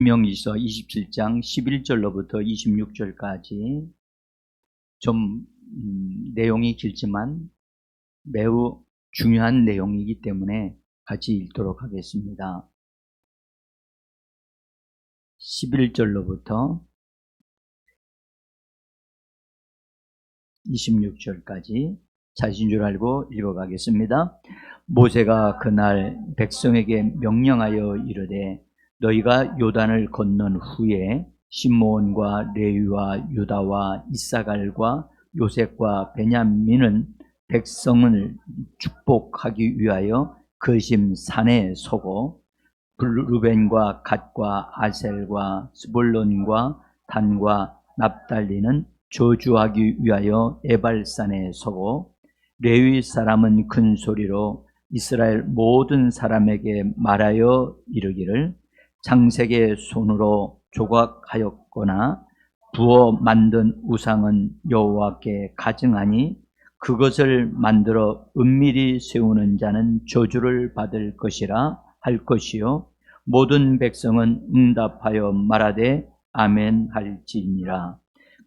신명기서 27장 11절로부터 26절까지 좀 내용이 길지만 매우 중요한 내용이기 때문에 같이 읽도록 하겠습니다. 11절로부터 26절까지 자신 줄 알고 읽어가겠습니다. 모세가 그날 백성에게 명령하여 이르되 너희가 요단을 건넌 후에 시므온과 레위와 유다와 이사갈과 요셉과 베냐민은 백성을 축복하기 위하여 그심 산에 서고 루벤과 갓과 아셀과 스불론과 단과 납달리는 저주하기 위하여 에발산에 서고 레위 사람은 큰 소리로 이스라엘 모든 사람에게 말하여 이르기를 장색의 손으로 조각하였거나 부어 만든 우상은 여호와께 가증하니 그것을 만들어 은밀히 세우는 자는 저주를 받을 것이라 할 것이요 모든 백성은 응답하여 말하되 아멘 할지니라.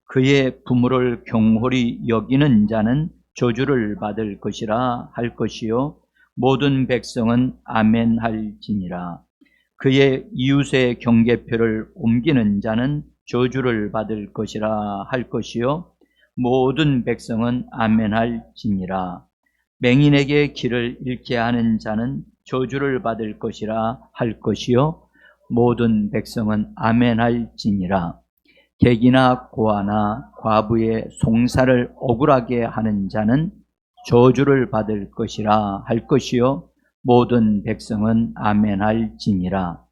그의 부모를 경홀히 여기는 자는 저주를 받을 것이라 할 것이요 모든 백성은 아멘 할지니라. 그의 이웃의 경계표를 옮기는 자는 저주를 받을 것이라 할 것이요 모든 백성은 아멘 할지니라. 맹인에게 길을 잃게 하는 자는 저주를 받을 것이라 할 것이요 모든 백성은 아멘 할지니라. 객이나 고아나 과부의 송사를 억울하게 하는 자는 저주를 받을 것이라 할 것이요 모든 백성은 아멘 할지니라.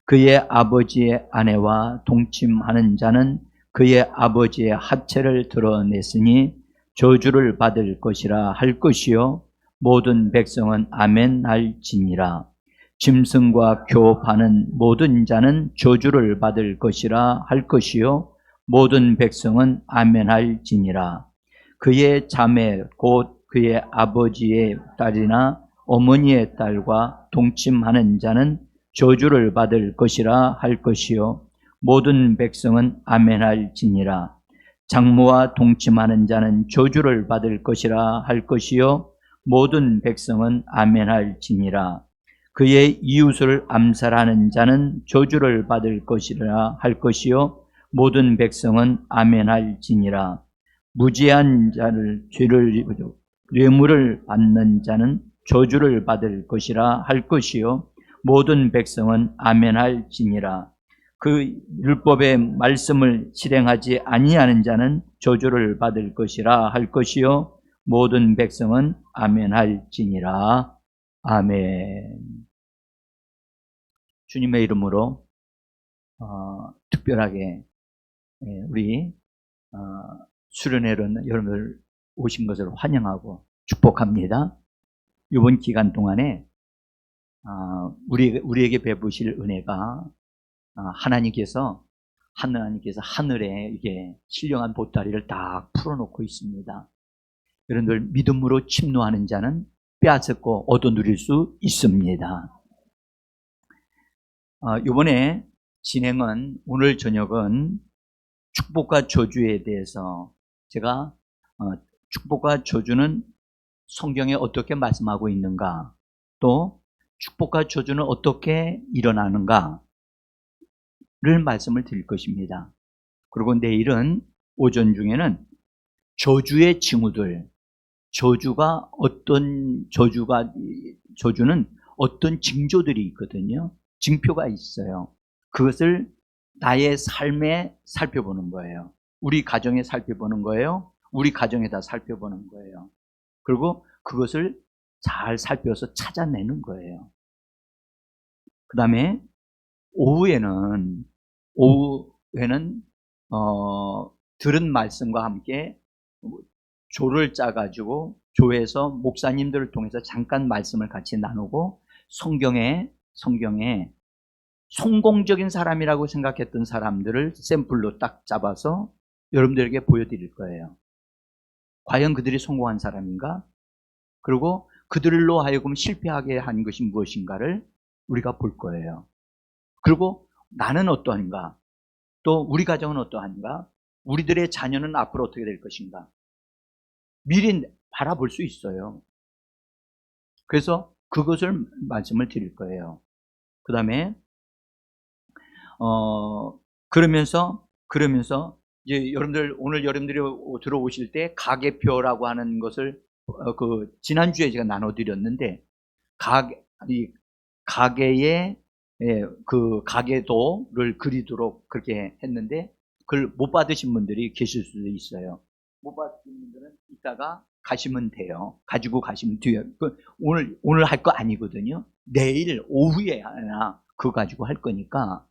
그의 아버지의 아내와 동침하는 자는 그의 아버지의 하체를 드러냈으니 저주를 받을 것이라 할 것이요 모든 백성은 아멘 할지니라. 짐승과 교합하는 모든 자는 저주를 받을 것이라 할 것이요 모든 백성은 아멘 할지니라. 그의 자매 곧 그의 아버지의 딸이나 어머니의 딸과 동침하는 자는 저주를 받을 것이라 할 것이요 모든 백성은 아멘 할지니라. 장모와 동침하는 자는 저주를 받을 것이라 할 것이요 모든 백성은 아멘 할지니라. 그의 이웃을 암살하는 자는 저주를 받을 것이라 할 것이요 모든 백성은 아멘 할지니라. 무지한 자를 죄를 뇌물을 받는 자는 저주를 받을 것이라 할 것이요 모든 백성은 아멘 할지니라. 그 율법의 말씀을 실행하지 아니하는 자는 저주를 받을 것이라 할 것이요 모든 백성은 아멘 할지니라. 아멘. 주님의 이름으로 특별하게 우리 수련회로 여러분들 오신 것을 환영하고 축복합니다. 이번 기간 동안에 우리에게 베푸실 은혜가 하나님께서 하늘에 이게 신령한 보따리를 딱 풀어놓고 있습니다. 여러분들 믿음으로 침노하는 자는 빼앗고 얻어 누릴 수 있습니다. 이번에 진행은 오늘 저녁은 축복과 저주에 대해서 제가 축복과 저주는 성경에 어떻게 말씀하고 있는가, 또 축복과 저주는 어떻게 일어나는가를 말씀을 드릴 것입니다. 그리고 내일은 오전 중에는 저주의 징후들, 저주는 어떤 징조들이 있거든요. 징표가 있어요. 그것을 나의 삶에 살펴보는 거예요. 우리 가정에 살펴보는 거예요. 우리 가정에다 살펴보는 거예요. 그리고 그것을 잘 살펴서 찾아내는 거예요. 그 다음에 오후에는 들은 말씀과 함께 조를 짜가지고 조에서 목사님들을 통해서 잠깐 말씀을 같이 나누고 성경에 성공적인 사람이라고 생각했던 사람들을 샘플로 딱 잡아서 여러분들에게 보여드릴 거예요. 과연 그들이 성공한 사람인가? 그리고 그들로 하여금 실패하게 한 것이 무엇인가를 우리가 볼 거예요. 그리고 나는 어떠한가? 또 우리 가정은 어떠한가? 우리들의 자녀는 앞으로 어떻게 될 것인가? 미리 바라볼 수 있어요. 그래서 그것을 말씀을 드릴 거예요. 그 다음에 그러면서 이제 오늘 여러분들이 들어오실 때 가계표라고 하는 것을 지난주에 제가 나눠드렸는데, 이 가계의 그 가계도를 그리도록 그렇게 했는데, 그걸 못 받으신 분들이 계실 수도 있어요. 못 받으신 분들은 이따가 가시면 돼요. 가지고 가시면 돼요. 오늘 할 거 아니거든요. 내일 오후에 하나 그거 가지고 할 거니까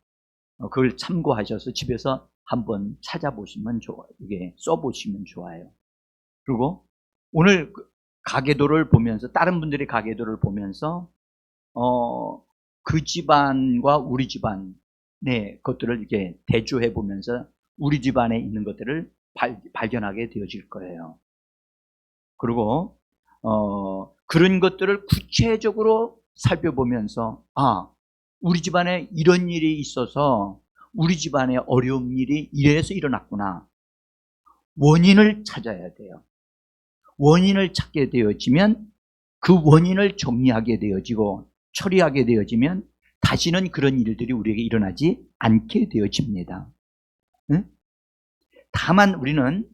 그걸 참고하셔서 집에서 한번 찾아보시면 좋아요. 이게 써보시면 좋아요. 그리고 오늘 가계도를 보면서, 다른 분들의 가계도를 보면서 그 집안과 우리 집안의 것들을 이렇게 대조해 보면서 우리 집안에 있는 것들을 발견하게 되어질 거예요. 그리고 그런 것들을 구체적으로 살펴보면서, 우리 집안에 이런 일이 있어서 우리 집안에 어려운 일이 이래서 일어났구나. 원인을 찾아야 돼요. 원인을 찾게 되어지면 그 원인을 정리하게 되어지고 처리하게 되어지면 다시는 그런 일들이 우리에게 일어나지 않게 되어집니다. 응? 다만 우리는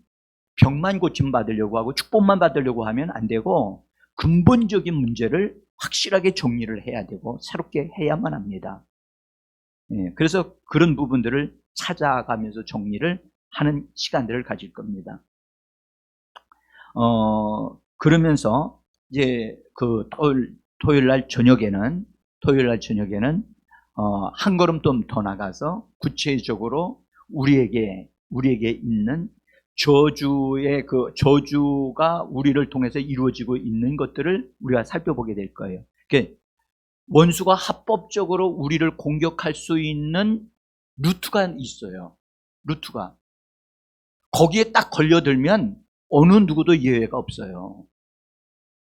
병만 고침받으려고 하고 축복만 받으려고 하면 안 되고, 근본적인 문제를 확실하게 정리를 해야 되고 새롭게 해야만 합니다. 그래서 그런 부분들을 찾아가면서 정리를 하는 시간들을 가질 겁니다. 그러면서 이제 그 토요일 날 저녁에는 한 걸음 좀 더 나가서 구체적으로 우리에게 있는 저주가 우리를 통해서 이루어지고 있는 것들을 우리가 살펴보게 될 거예요. 그러니까 원수가 합법적으로 우리를 공격할 수 있는 루트가 있어요. 루트가. 거기에 딱 걸려들면 어느 누구도 예외가 없어요.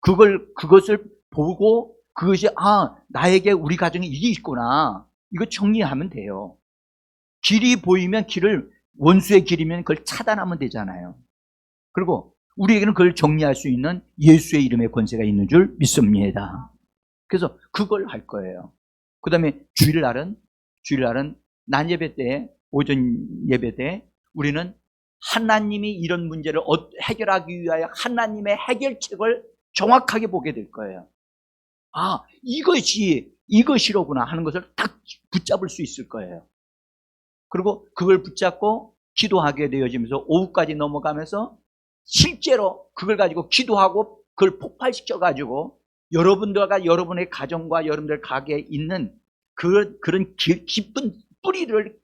그것을 보고 그것이 나에게 우리 가정에 이게 있구나. 이거 정리하면 돼요. 길이 보이면 원수의 길이면 그걸 차단하면 되잖아요. 그리고 우리에게는 그걸 정리할 수 있는 예수의 이름의 권세가 있는 줄 믿습니다. 그래서 그걸 할 거예요. 그 다음에 주일날은 낮 예배 때, 오전 예배 때 우리는 하나님이 이런 문제를 해결하기 위하여 하나님의 해결책을 정확하게 보게 될 거예요. 이것이로구나 하는 것을 딱 붙잡을 수 있을 거예요. 그리고 그걸 붙잡고 기도하게 되어지면서 오후까지 넘어가면서 실제로 그걸 가지고 기도하고 그걸 폭발시켜가지고 여러분들과 여러분의 가정과 여러분들 가게에 있는 그런 깊은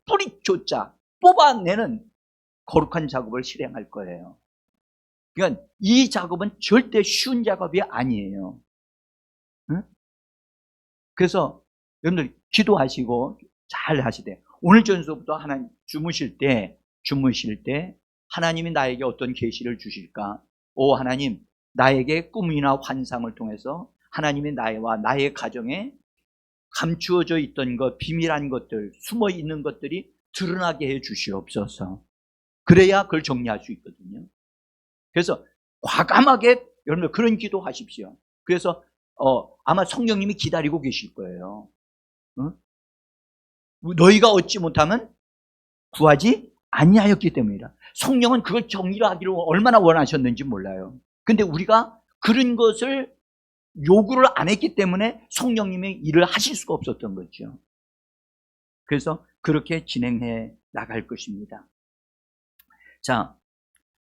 뿌리조차 뽑아내는 거룩한 작업을 실행할 거예요. 그러니까 이 작업은 절대 쉬운 작업이 아니에요. 응? 그래서 여러분들 기도하시고 잘 하시되, 오늘 전서부터 하나님 주무실 때 하나님이 나에게 어떤 계시를 주실까? 하나님, 나에게 꿈이나 환상을 통해서 하나님이 나의 가정에 감추어져 있던 것, 비밀한 것들, 숨어 있는 것들이 드러나게 해 주시옵소서. 그래야 그걸 정리할 수 있거든요. 그래서 과감하게 여러분들 그런 기도하십시오. 그래서 아마 성령님이 기다리고 계실 거예요. 응? 너희가 얻지 못하면 구하지 아니하였기 때문이라. 성령은 그걸 정리를 하기를 얼마나 원하셨는지 몰라요. 근데 우리가 그런 것을 요구를 안 했기 때문에 성령님이 일을 하실 수가 없었던 거죠. 그래서 그렇게 진행해 나갈 것입니다. 자,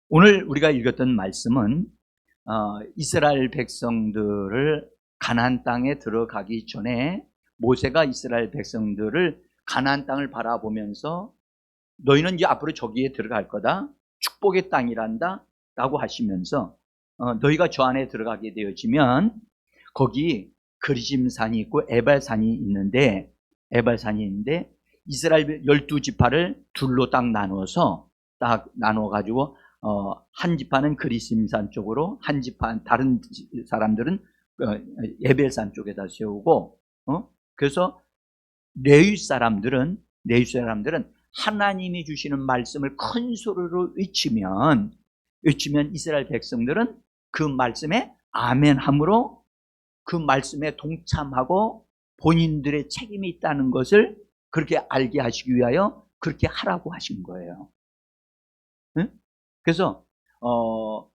오늘 우리가 읽었던 말씀은 이스라엘 백성들을 가나안 땅에 들어가기 전에 모세가 이스라엘 백성들을 가나안 땅을 바라보면서 너희는 이제 앞으로 저기에 들어갈 거다, 축복의 땅이란다 라고 하시면서 너희가 저 안에 들어가게 되어지면 거기 그리심산이 있고 에발산이 있는데 이스라엘 12지파를 둘로 딱 나눠가지고 한 지파는 그리심산 쪽으로, 한 지파 다른 사람들은 에벨산 쪽에다 세우고, 그래서 레위 사람들은 내 사람들은 하나님이 주시는 말씀을 큰 소리로 외치면 이스라엘 백성들은 그 말씀에 아멘함으로 그 말씀에 동참하고 본인들의 책임이 있다는 것을 그렇게 알게 하시기 위하여 그렇게 하라고 하신 거예요. 응? 그래서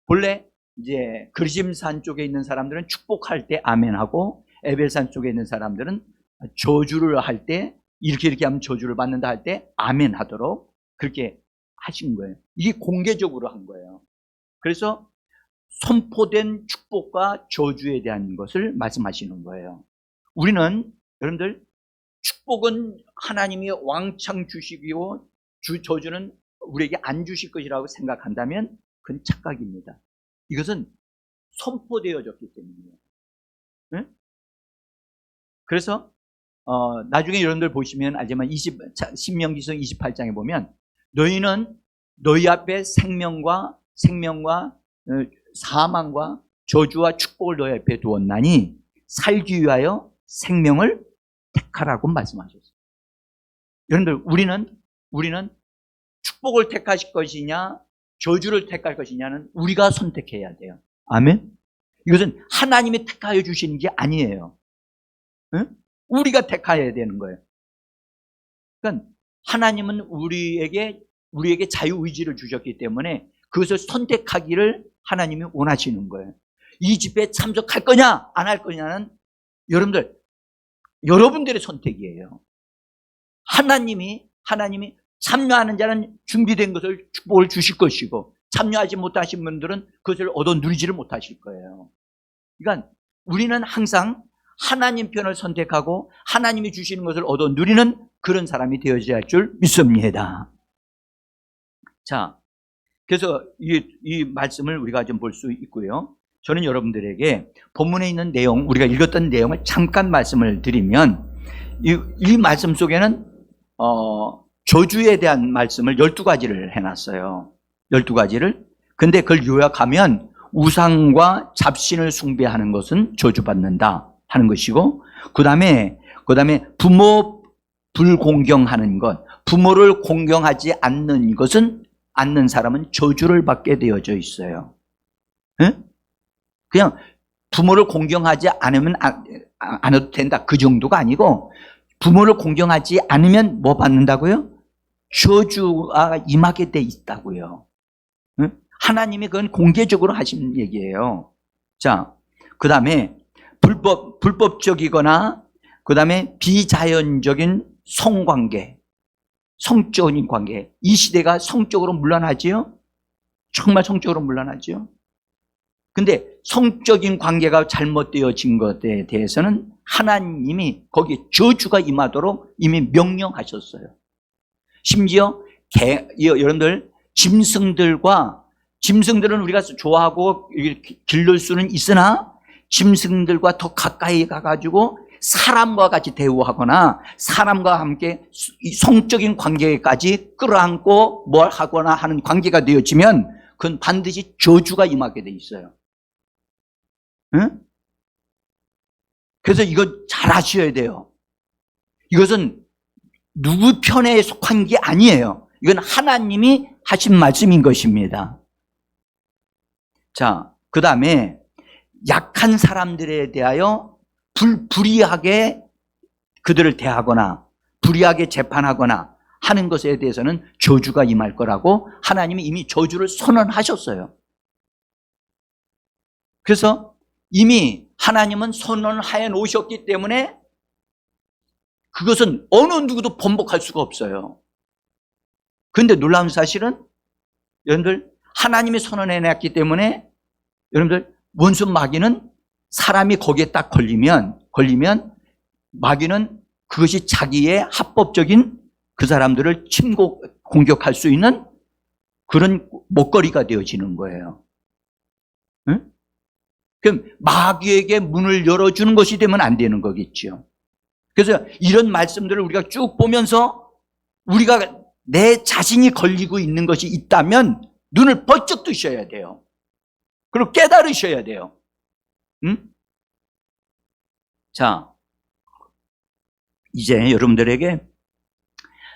본래 이제 그리심산 쪽에 있는 사람들은 축복할 때 아멘하고, 에벨산 쪽에 있는 사람들은 저주를 할 때 이렇게 하면 저주를 받는다 할 때 아멘하도록 그렇게 하신 거예요. 이게 공개적으로 한 거예요. 그래서 선포된 축복과 저주에 대한 것을 말씀하시는 거예요. 우리는 여러분들 축복은 하나님이 왕창 주시고 저주는 우리에게 안 주실 것이라고 생각한다면 그건 착각입니다. 이것은 선포되어졌기 때문이에요. 네? 그래서 나중에 여러분들 보시면 알지만 신명기서 28장에 보면 너희는 너희 앞에 생명과 사망과 저주와 축복을 너희 앞에 두었나니 살기 위하여 생명을 택하라고 말씀하셨어요. 여러분들 우리는 축복을 택하실 것이냐 저주를 택할 것이냐는 우리가 선택해야 돼요. 아멘. 이것은 하나님이 택하여 주시는 게 아니에요. 응? 우리가 택해야 되는 거예요. 그러니까 하나님은 우리에게 자유의지를 주셨기 때문에 그것을 선택하기를 하나님이 원하시는 거예요. 이 집회에 참석할 거냐 안 할 거냐는 여러분들의 선택이에요. 하나님이 참여하는 자는 준비된 것을 축복을 주실 것이고, 참여하지 못하신 분들은 그것을 얻어 누리지를 못하실 거예요. 그러니까 우리는 항상 하나님 편을 선택하고 하나님이 주시는 것을 얻어 누리는 그런 사람이 되어져야 할 줄 믿습니다. 자, 그래서 이 말씀을 우리가 좀 볼 수 있고요. 저는 여러분들에게 본문에 있는 내용, 우리가 읽었던 내용을 잠깐 말씀을 드리면, 이 말씀 속에는 저주에 대한 말씀을 12가지를 해놨어요. 12가지를. 근데 그걸 요약하면 우상과 잡신을 숭배하는 것은 저주받는다 하는 것이고, 그 다음에 부모 불공경하는 것, 부모를 공경하지 않는 사람은 저주를 받게 되어져 있어요. 응? 그냥 부모를 공경하지 않으면 안 해도 된다, 그 정도가 아니고, 부모를 공경하지 않으면 뭐 받는다고요? 저주가 임하게 돼 있다고요. 응? 하나님이 그건 공개적으로 하신 얘기예요. 자, 그 다음에 불법적이거나 그 다음에 비자연적인 성적인 관계. 이 시대가 성적으로 문란하지요? 정말 성적으로 문란하지요? 근데 성적인 관계가 잘못되어진 것에 대해서는 하나님이 거기에 저주가 임하도록 이미 명령하셨어요. 심지어 여러분들 짐승들은 우리가 좋아하고 기를 수는 있으나 짐승들과 더 가까이 가가지고 사람과 같이 대우하거나 사람과 함께 성적인 관계까지 끌어안고 뭘 하거나 하는 관계가 되어지면 그건 반드시 저주가 임하게 돼 있어요. 응? 그래서 이거 잘 아셔야 돼요. 이것은 누구 편에 속한 게 아니에요. 이건 하나님이 하신 말씀인 것입니다. 자, 그 다음에 약한 사람들에 대하여 불이하게 그들을 대하거나 불이하게 재판하거나 하는 것에 대해서는 저주가 임할 거라고 하나님이 이미 저주를 선언하셨어요. 그래서 이미 하나님은 선언하여 놓으셨기 때문에 그것은 어느 누구도 번복할 수가 없어요. 그런데 놀라운 사실은 여러분들 하나님이 선언해 놨기 때문에 여러분들 원수 마귀는 사람이 거기에 딱 걸리면 마귀는 그것이 자기의 합법적인 그 사람들을 공격할 수 있는 그런 먹거리가 되어지는 거예요. 응? 그럼 마귀에게 문을 열어주는 것이 되면 안 되는 거겠죠. 그래서 이런 말씀들을 우리가 쭉 보면서 우리가 내 자신이 걸리고 있는 것이 있다면 눈을 번쩍 뜨셔야 돼요. 그리고 깨달으셔야 돼요. 응? 자, 이제 여러분들에게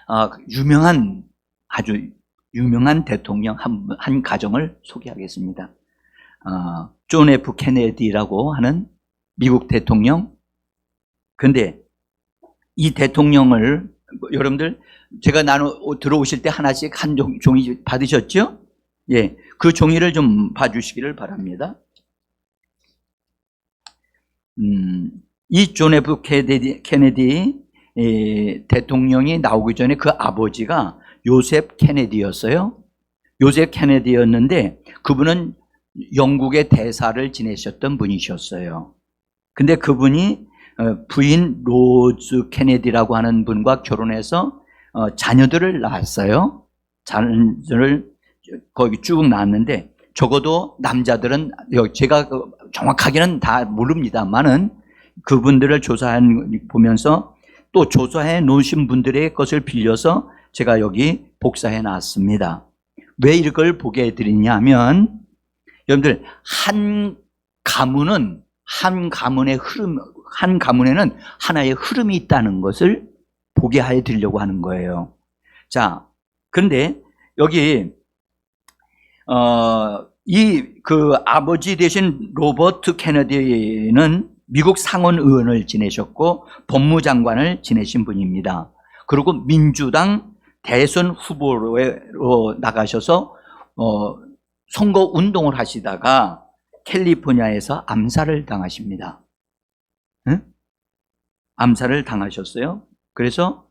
아주 유명한 대통령 한 가정을 소개하겠습니다. 존 F 케네디라고 하는 미국 대통령. 근데 이 대통령을 여러분들 제가 들어오실 때 하나씩 한 종이 받으셨죠? 예, 그 종이를 좀 봐주시기를 바랍니다. 이 존 F 케네디 대통령이 나오기 전에 그 아버지가 요셉 케네디였어요. 요셉 케네디였는데 그분은 영국의 대사를 지내셨던 분이셨어요. 근데 그분이 부인 로즈 케네디라고 하는 분과 결혼해서 자녀들을 낳았어요. 자녀들을 거기 쭉 낳았는데 적어도 남자들은 제가 정확하게는 다 모릅니다만은 그분들을 보면서 또 조사해 놓으신 분들의 것을 빌려서 제가 여기 복사해 놨습니다. 왜 이걸 보게 해드리냐면 여러분들 한 가문에는 하나의 흐름이 있다는 것을 보게 해드리려고 하는 거예요. 자, 그런데 여기 그 아버지 되신 로버트 케네디는 미국 상원 의원을 지내셨고 법무장관을 지내신 분입니다. 그리고 민주당 대선 후보로 나가셔서 선거 운동을 하시다가 캘리포니아에서 암살을 당하십니다. 응? 암살을 당하셨어요. 그래서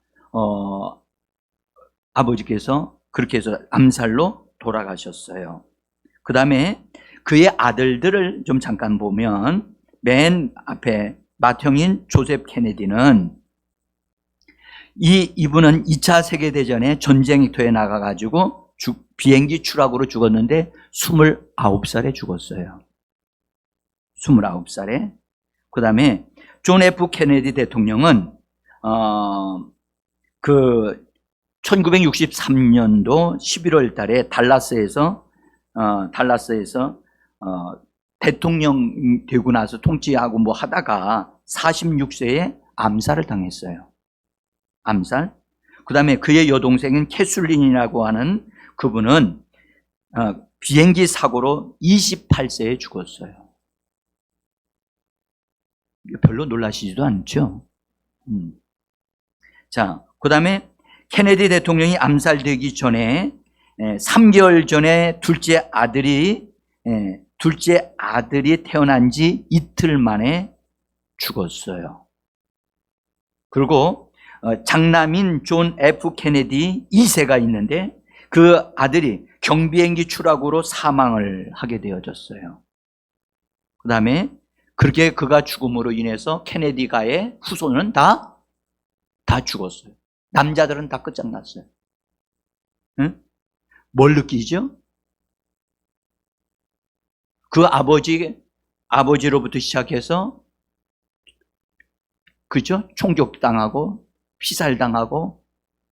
아버지께서 그렇게 해서 암살로 돌아가셨어요. 그 다음에 그의 아들들을 좀 잠깐 보면 맨 앞에 맏형인 조셉 케네디는 이분은 2차 세계대전에 전쟁터에 나가가지고 비행기 추락으로 죽었는데 29살에 죽었어요. 29살에. 그 다음에 존 F 케네디 대통령은 1963년도 11월 달에 달라스에서 대통령 되고 나서 통치하고 뭐 하다가 46세에 암살을 당했어요. 암살. 그 다음에 그의 여동생인 캐슬린이라고 하는 그분은 비행기 사고로 28세에 죽었어요. 별로 놀라시지도 않죠? 자, 그 다음에 케네디 대통령이 암살되기 전에 3개월 전에 둘째 아들이 태어난 지 이틀 만에 죽었어요. 그리고 장남인 존 F 케네디 2세가 있는데 그 아들이 경비행기 추락으로 사망을 하게 되어졌어요. 그 다음에 그렇게 그가 죽음으로 인해서 케네디가의 후손은 다 죽었어요. 남자들은 다 끝장났어요. 응? 뭘 느끼죠? 그 아버지로부터 시작해서 그죠? 총격당하고 피살당하고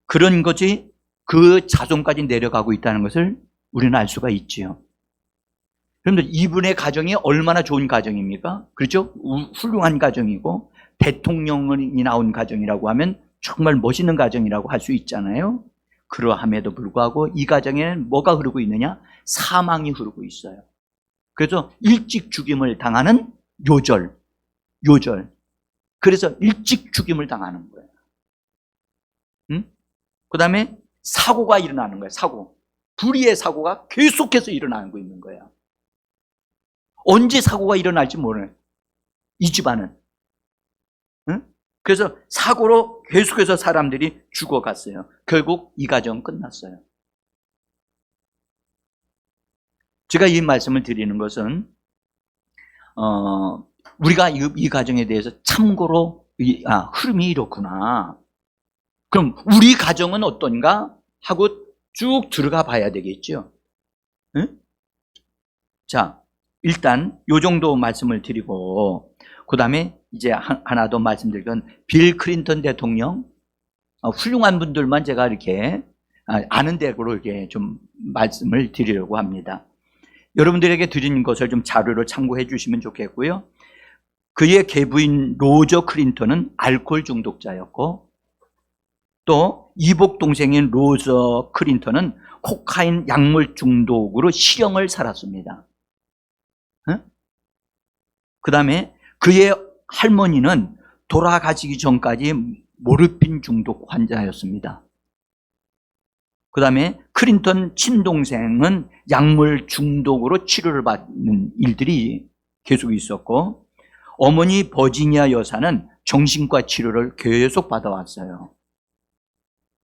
그런 것이 그 자손까지 내려가고 있다는 것을 우리는 알 수가 있지요. 그런데 이분의 가정이 얼마나 좋은 가정입니까? 그렇죠? 훌륭한 가정이고 대통령이 나온 가정이라고 하면 정말 멋있는 가정이라고 할 수 있잖아요. 그러함에도 불구하고 이 가정에는 뭐가 흐르고 있느냐? 사망이 흐르고 있어요. 그래서 일찍 죽임을 당하는 요절. 그래서 일찍 죽임을 당하는 거예요. 그 다음에 사고가 일어나는 거예요. 불의의 사고가 계속해서 일어나고 있는 거예요. 언제 사고가 일어날지 모르는 이 집안은. 그래서 사고로 계속해서 사람들이 죽어갔어요. 결국 이 가정은 끝났어요. 제가 이 말씀을 드리는 것은 우리가 이 가정에 대해서 참고로 흐름이 이렇구나. 그럼 우리 가정은 어떤가 하고 쭉 들어가 봐야 되겠죠. 응? 자, 일단 요 정도 말씀을 드리고 그 다음에 이제 하나 더 말씀드리건 빌 클린턴 대통령 훌륭한 분들만 제가 이렇게 아는 대로 이렇게 좀 말씀을 드리려고 합니다. 여러분들에게 드린 것을 좀 자료로 참고해 주시면 좋겠고요. 그의 계부인 로저 클린턴은 알코올 중독자였고 또 이복 동생인 로즈 클린턴은 코카인 약물 중독으로 실형을 살았습니다. 그 다음에 그의 할머니는 돌아가시기 전까지 모르핀 중독 환자였습니다. 그 다음에 클린턴 친동생은 약물 중독으로 치료를 받는 일들이 계속 있었고, 어머니 버지니아 여사는 정신과 치료를 계속 받아왔어요.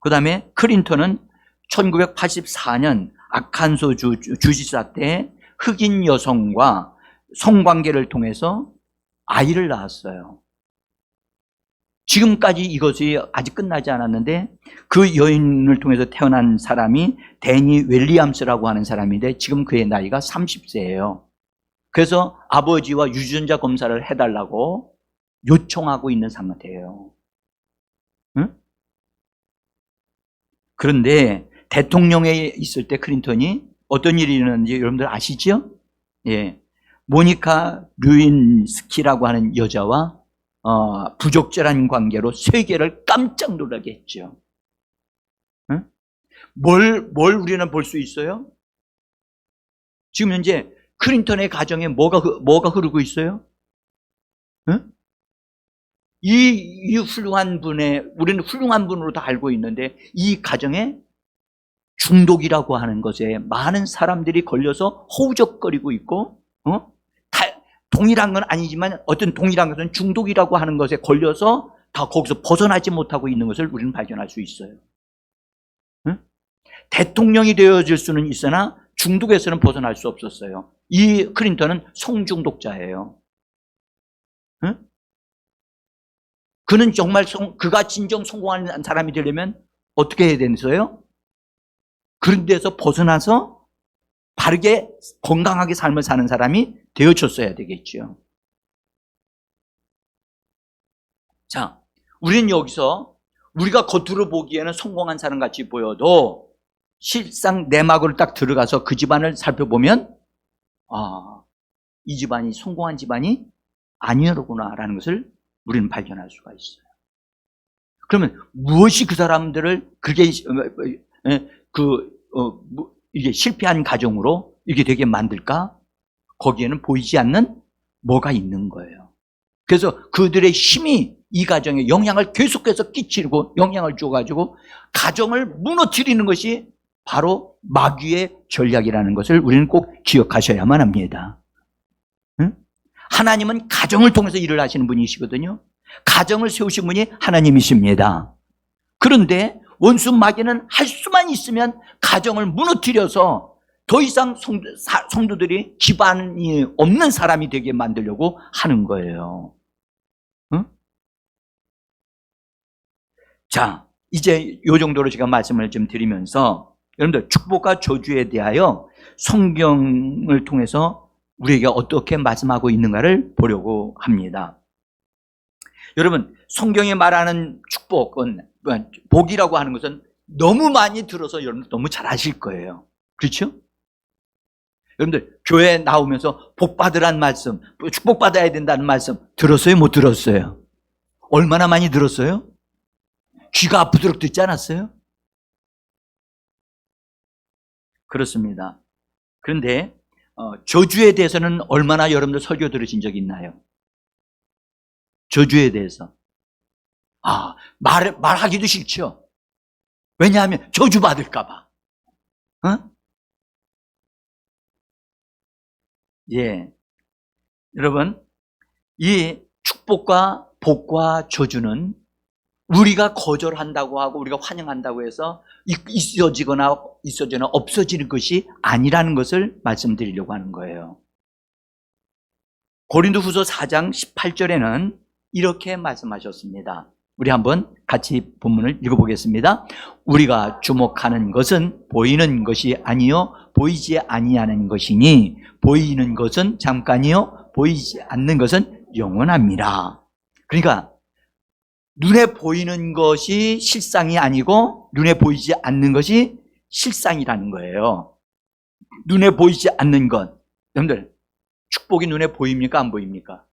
그 다음에 클린턴은 1984년 아칸소 주지사 때 흑인 여성과 성관계를 통해서 아이를 낳았어요. 지금까지 이것이 아직 끝나지 않았는데, 그 여인을 통해서 태어난 사람이 데니 윌리엄스라고 하는 사람인데 지금 그의 나이가 30세예요. 그래서 아버지와 유전자 검사를 해달라고 요청하고 있는 상태예요. 응? 그런데 대통령에 있을 때 클린턴이 어떤 일이 일어났는지 여러분들 아시죠? 예, 모니카 류인스키라고 하는 여자와 부적절한 관계로 세계를 깜짝 놀라게 했죠. 응? 뭘 우리는 볼 수 있어요? 지금 현재 클린턴의 가정에 뭐가 흐르고 있어요? 응? 이 훌륭한 우리는 훌륭한 분으로 다 알고 있는데, 이 가정에 중독이라고 하는 것에 많은 사람들이 걸려서 허우적거리고 있고, 동일한 건 아니지만 어떤 동일한 것은 중독이라고 하는 것에 걸려서 다 거기서 벗어나지 못하고 있는 것을 우리는 발견할 수 있어요. 응? 대통령이 되어질 수는 있으나 중독에서는 벗어날 수 없었어요. 이 클린턴은 성중독자예요. 응? 그는 정말 그가 진정 성공하는 사람이 되려면 어떻게 해야 되겠어요? 그런 데서 벗어나서 바르게 건강하게 삶을 사는 사람이 되어졌어야 되겠죠. 자, 우리는 여기서 우리가 겉으로 보기에는 성공한 사람 같이 보여도 실상 내막으로 딱 들어가서 그 집안을 살펴보면 이 집안이 성공한 집안이 아니었구나라는 것을 우리는 발견할 수가 있어요. 그러면 무엇이 그 사람들을 그렇게 이게 실패한 가정으로 이렇게 되게 만들까? 거기에는 보이지 않는 뭐가 있는 거예요. 그래서 그들의 힘이 이 가정에 영향을 계속해서 끼치고 영향을 줘가지고 가정을 무너뜨리는 것이 바로 마귀의 전략이라는 것을 우리는 꼭 기억하셔야만 합니다. 응? 하나님은 가정을 통해서 일을 하시는 분이시거든요. 가정을 세우신 분이 하나님이십니다. 그런데 원수 마귀는 할 수만 있으면 가정을 무너뜨려서 더 이상 성도들이 기반이 없는 사람이 되게 만들려고 하는 거예요. 응? 자, 이제 이 정도로 제가 말씀을 좀 드리면서 여러분들 축복과 저주에 대하여 성경을 통해서 우리에게 어떻게 말씀하고 있는가를 보려고 합니다. 여러분, 성경에 말하는 축복은, 복이라고 하는 것은 너무 많이 들어서 여러분 너무 잘 아실 거예요. 그렇죠? 여러분들 교회 나오면서 복 받으란 말씀, 축복 받아야 된다는 말씀 들었어요? 못 들었어요? 얼마나 많이 들었어요? 귀가 아프도록 듣지 않았어요? 그렇습니다. 그런데 저주에 대해서는 얼마나 여러분들 설교 들으신 적이 있나요? 저주에 대해서 말하기도 싫죠. 왜냐하면 저주 받을까 봐. 예, 여러분, 이 축복과 복과 저주는 우리가 거절한다고 하고 우리가 환영한다고 해서 있어지거나 없어지는 것이 아니라는 것을 말씀드리려고 하는 거예요. 고린도후서 4장 18절에는 이렇게 말씀하셨습니다. 우리 한번 같이 본문을 읽어보겠습니다. 우리가 주목하는 것은 보이는 것이 아니요 보이지 아니하는 것이니 보이는 것은 잠깐이요 보이지 않는 것은 영원합니다. 그러니까 눈에 보이는 것이 실상이 아니고 눈에 보이지 않는 것이 실상이라는 거예요. 눈에 보이지 않는 것. 여러분들, 축복이 눈에 보입니까? 안 보입니까?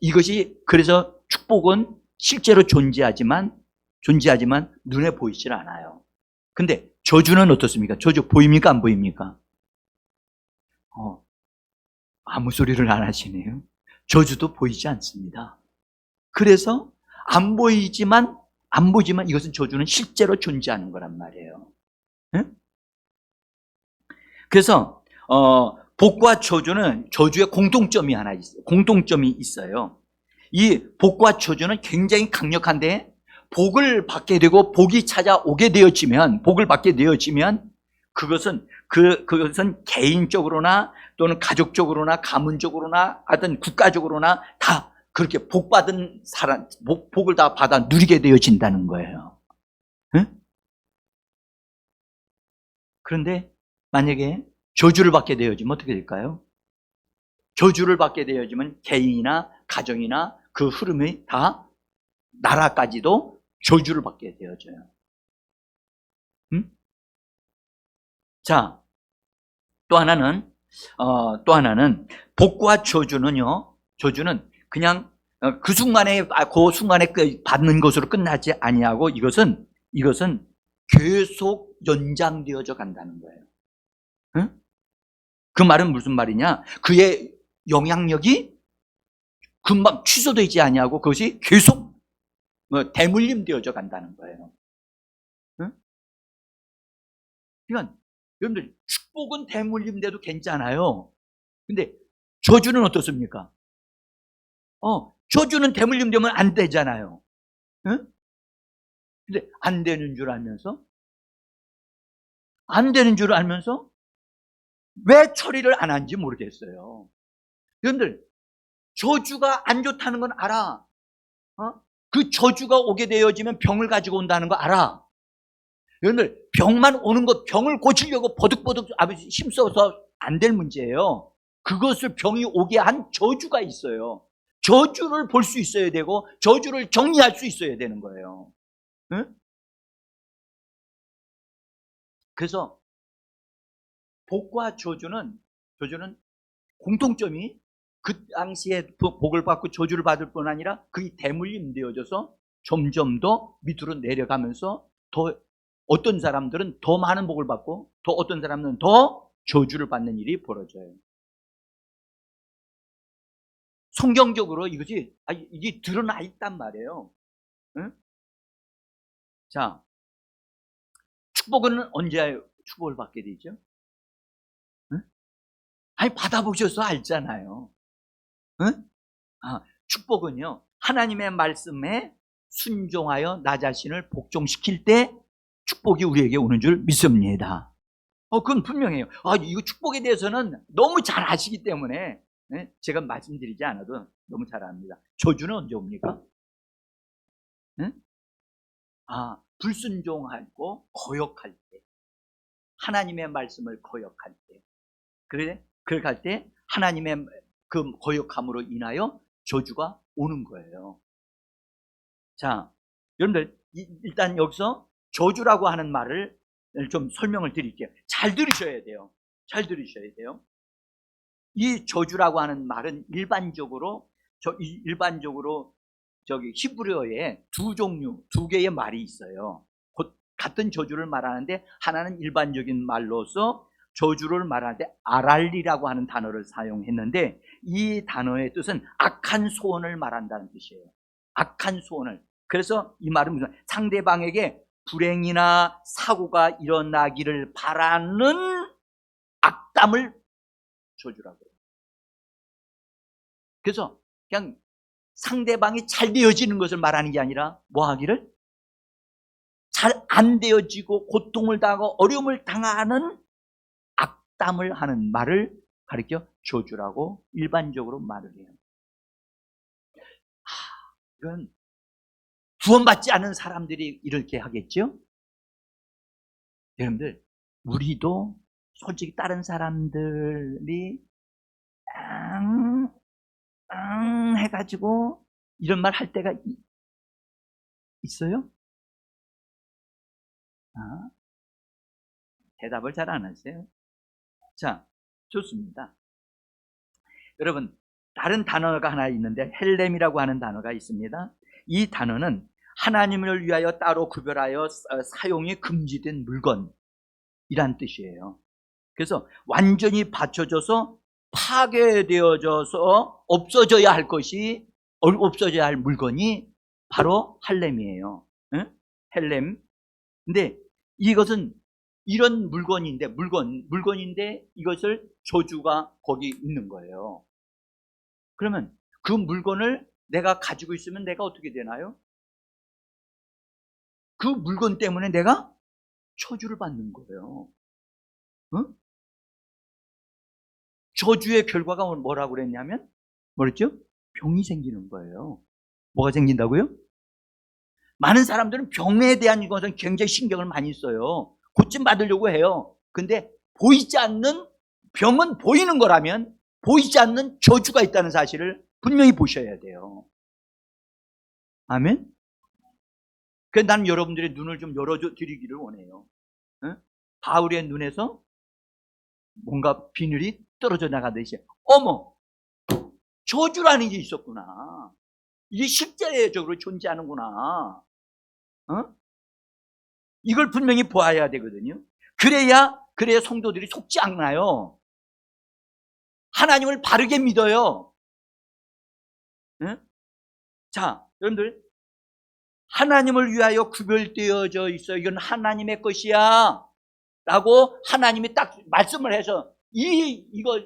이것이, 그래서 축복은 실제로 존재하지만 존재하지만 눈에 보이질 않아요. 근데 저주는 어떻습니까? 저주 보입니까? 안 보입니까? 아무 소리를 안 하시네요. 저주도 보이지 않습니다. 그래서 안 보이지만 이것은 저주는 실제로 존재하는 거란 말이에요. 응? 그래서 복과 저주는 저주의 공통점이 하나 있어요. 공통점이 있어요. 이 복과 저주는 굉장히 강력한데 복을 받게 되고 복이 찾아오게 되어지면 복을 받게 되어지면 그것은 개인적으로나 또는 가족적으로나 가문적으로나 하여튼 국가적으로나 다 그렇게 복받은 사람 복을 다 받아 누리게 되어진다는 거예요. 응? 그런데 만약에 저주를 받게 되어지면 어떻게 될까요? 저주를 받게 되어지면 개인이나 가정이나 그 흐름이 다 나라까지도 저주를 받게 되어져요. 응? 자, 또 하나는 복과 저주는 그냥 그 순간에 받는 것으로 끝나지 아니하고 이것은 계속 연장되어져 간다는 거예요. 응? 그 말은 무슨 말이냐? 그의 영향력이 금방 취소되지 아니하고 그것이 계속 대물림 되어져 간다는 거예요. 응? 그러니까 여러분들 축복은 대물림돼도 괜찮아요. 근데 저주는 어떻습니까? 저주는 대물림되면 안 되잖아요. 응? 근데 안 되는 줄 알면서 왜 처리를 안 하는지 모르겠어요. 여러분들 저주가 안 좋다는 건 알아. 그 저주가 오게 되어지면 병을 가지고 온다는 거 알아. 여러분들 병만 오는 것, 병을 고치려고 버득버득 힘써서 안 될 문제예요. 그것을 병이 오게 한 저주가 있어요. 저주를 볼 수 있어야 되고 저주를 정리할 수 있어야 되는 거예요. 응? 그래서 복과 저주는 공통점이 그 당시에 복을 받고 저주를 받을 뿐 아니라 그게 대물림 되어져서 점점 더 밑으로 내려가면서 더 어떤 사람들은 더 많은 복을 받고 또 어떤 사람들은 더 저주를 받는 일이 벌어져요. 성경적으로 이게 드러나 있단 말이에요. 응? 자, 축복은 언제 축복을 받게 되죠? 응? 아니 받아보셔서 알잖아요. 응? 축복은요 하나님의 말씀에 순종하여 나 자신을 복종시킬 때 축복이 우리에게 오는 줄 믿습니다. 그건 분명해요. 이거 축복에 대해서는 너무 잘 아시기 때문에 제가 말씀드리지 않아도 너무 잘 압니다. 저주는 언제 옵니까? 응? 불순종하고 거역할 때, 하나님의 말씀을 거역할 때, 그렇게 할 때 하나님의 그 거역함으로 인하여 저주가 오는 거예요. 자, 여러분들 일단 여기서 저주라고 하는 말을 좀 설명을 드릴게요. 잘 들으셔야 돼요. 이 저주라고 하는 말은 일반적으로 저기 히브리어에 두 개의 말이 있어요. 곧 같은 저주를 말하는데 하나는 일반적인 말로서 저주를 말하는데 아랄리라고 하는 단어를 사용했는데 이 단어의 뜻은 악한 소원을 말한다는 뜻이에요. 악한 소원을. 그래서 이 말은 무슨 상대방에게 불행이나 사고가 일어나기를 바라는 악담을 저주라고 해요. 그래서 그냥 상대방이 잘 되어지는 것을 말하는 게 아니라 뭐 하기를? 잘 안 되어지고 고통을 당하고 어려움을 당하는 악담을 하는 말을 가리켜 저주라고 일반적으로 말을 해요. 이건 구원받지 않은 사람들이 이렇게 하겠죠? 여러분들 우리도 솔직히 다른 사람들이 해가지고 이런 말 할 때가 있어요? 대답을 잘 안 하세요. 자, 좋습니다. 여러분 다른 단어가 하나 있는데 헬렘이라고 하는 단어가 있습니다. 이 단어는 하나님을 위하여 따로 구별하여 사용이 금지된 물건이란 뜻이에요. 그래서 완전히 받쳐져서 파괴되어져서 없어져야 할 것이, 없어져야 할 물건이 바로 할렘이에요. 응? 헬렘. 근데 이것은 이런 물건인데 이것을 저주가 거기 있는 거예요. 그러면 그 물건을 내가 가지고 있으면 내가 어떻게 되나요? 그 물건 때문에 내가 저주를 받는 거예요. 응? 저주의 결과가 뭐라고 그랬냐면, 뭐랬죠? 병이 생기는 거예요. 뭐가 생긴다고요? 많은 사람들은 병에 대한 것은 굉장히 신경을 많이 써요. 고침 받으려고 해요. 근데 보이지 않는 병은 보이는 거라면 보이지 않는 저주가 있다는 사실을 분명히 보셔야 돼요. 아멘? 그래서 나는 여러분들의 눈을 좀 열어드리기를 원해요. 응? 바울의 눈에서 뭔가 비늘이 떨어져 나가듯이, 어머, 저주라는 게 있었구나. 이게 실제적으로 존재하는구나. 어? 이걸 분명히 보아야 되거든요. 그래야 성도들이 속지 않나요? 하나님을 바르게 믿어요. 응? 자, 여러분들, 하나님을 위하여 구별되어져 있어요. 이건 하나님의 것이야 라고 하나님이 딱 말씀을 해서, 이거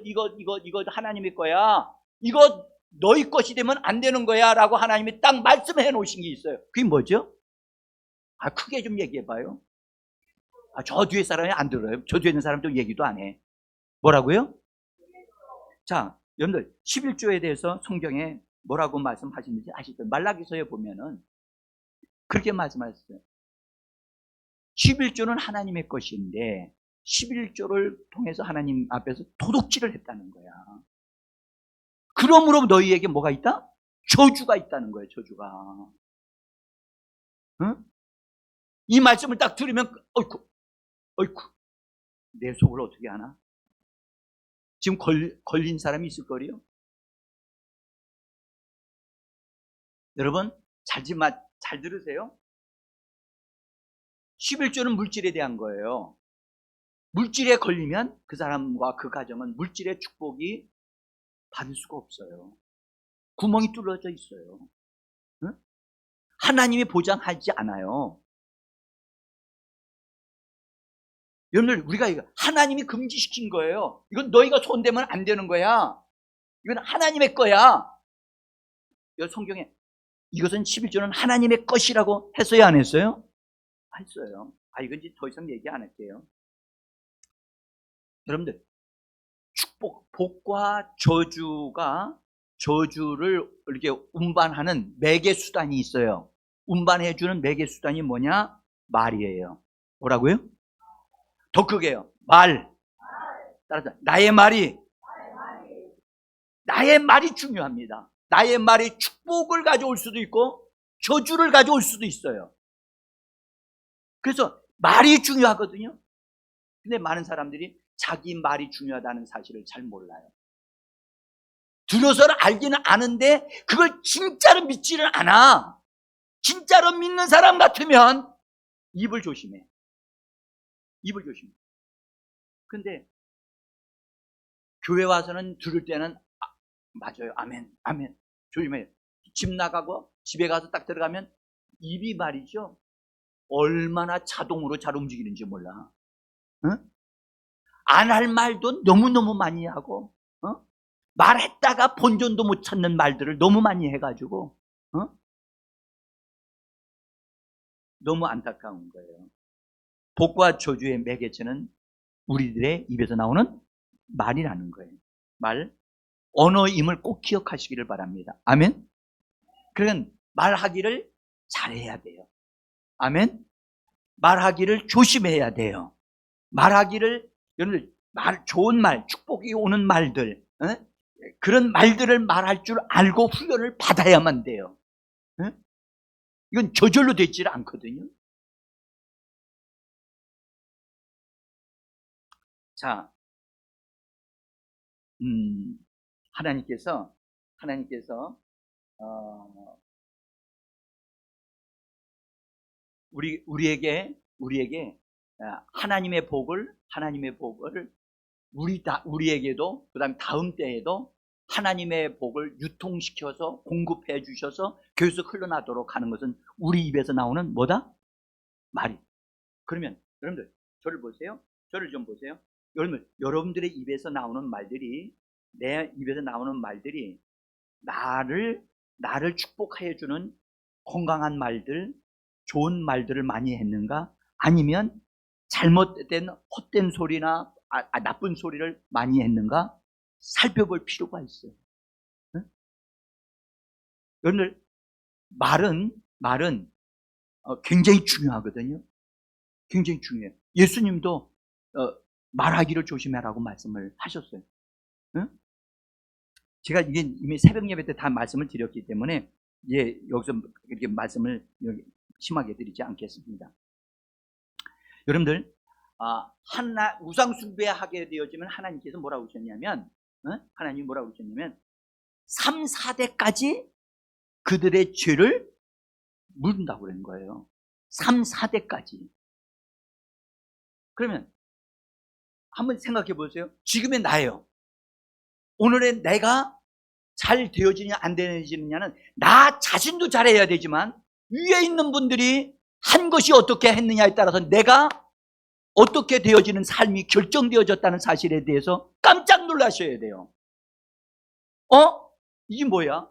하나님의 거야, 이거 너희 것이 되면 안 되는 거야 라고 하나님이 딱 말씀해 놓으신 게 있어요. 그게 뭐죠? 크게 좀 얘기해 봐요. 저 뒤에 사람이 안 들어요. 저 뒤에 있는 사람도 얘기도 안 해. 뭐라고요? 자, 여러분들 11조에 대해서 성경에 뭐라고 말씀하시는지 아시죠? 말라기서에 보면은 그렇게 말씀하셨어요. 11조는 하나님의 것인데 11조를 통해서 하나님 앞에서 도둑질을 했다는 거야. 그러므로 너희에게 뭐가 있다? 저주가 있다는 거예요. 저주가. 응? 이 말씀을 딱 들으면 어이쿠 내 속을 어떻게 하나? 지금 걸린 사람이 있을 거리요? 여러분 잘 들으세요. 11조는 물질에 대한 거예요. 물질에 걸리면 그 사람과 그 가정은 물질의 축복이 받을 수가 없어요. 구멍이 뚫어져 있어요. 응? 하나님이 보장하지 않아요. 여러분들, 우리가 이거 하나님이 금지시킨 거예요. 이건 너희가 손대면 안 되는 거야. 이건 하나님의 거야. 여기 성경에 이것은 11조는 하나님의 것이라고 했어요, 안 했어요? 했어요. 이건 이제 더 이상 얘기 안 할게요. 여러분들, 복과 저주를 이렇게 운반하는 매개 수단이 있어요. 운반해주는 매개 수단이 뭐냐? 말이에요. 뭐라고요? 더 크게요. 말. 따라서 나의 말이 중요합니다. 나의 말이 축복을 가져올 수도 있고 저주를 가져올 수도 있어요. 그래서 말이 중요하거든요. 근데 많은 사람들이 자기 말이 중요하다는 사실을 잘 몰라요. 들어서는 알기는 아는데 그걸 진짜로 믿지는 않아. 진짜로 믿는 사람 같으면 입을 조심해. 근데 교회 와서는 들을 때는 맞아요. 아멘. 조심해요. 집 나가고 집에 가서 딱 들어가면 입이 말이죠. 얼마나 자동으로 잘 움직이는지 몰라. 응? 안 할 말도 너무너무 많이 하고, 말했다가 본전도 못 찾는 말들을 너무 많이 해가지고, 너무 안타까운 거예요. 복과 저주의 매개체는 우리들의 입에서 나오는 말이라는 거예요. 언어임을 꼭 기억하시기를 바랍니다. 아멘? 그러니까 말하기를 잘해야 돼요. 아멘? 말하기를 조심해야 돼요. 여러분들, 좋은 말, 축복이 오는 말들, 그런 말들을 말할 줄 알고 훈련을 받아야만 돼요. 이건 저절로 되지 않거든요. 자, 하나님께서 우리에게 하나님의 복을 우리에게도 그다음 다음 때에도 하나님의 복을 유통시켜서 공급해 주셔서 계속 흘러나도록 하는 것은 우리 입에서 나오는 뭐다? 말이. 그러면 여러분들 저를 보세요. 저를 좀 보세요. 여러분들의 입에서 나오는 말들이, 내 입에서 나오는 말들이 나를 축복해 주는 건강한 말들, 좋은 말들을 많이 했는가? 아니면 잘못된 헛된 소리나 나쁜 소리를 많이 했는가? 살펴볼 필요가 있어요. 응? 여러분들 말은 굉장히 중요하거든요. 굉장히 중요해요. 예수님도 말하기를 조심하라고 말씀을 하셨어요. 응? 제가 이게 이미 새벽 예배 때 다 말씀을 드렸기 때문에 여기서 이렇게 말씀을 심하게 드리지 않겠습니다. 여러분들 우상 숭배하게 되어지면 하나님께서 뭐라고 하셨냐면, 하나님이 뭐라고 하셨냐면 3, 4대까지 그들의 죄를 물은다고 그러는 거예요. 3, 4대까지. 그러면 한번 생각해 보세요. 지금의 나예요. 오늘의 내가 잘 되어지냐 안 되어지느냐는 나 자신도 잘해야 되지만 위에 있는 분들이 한 것이 어떻게 했느냐에 따라서 내가 어떻게 되어지는 삶이 결정되어졌다는 사실에 대해서 깜짝 놀라셔야 돼요. 이게 뭐야?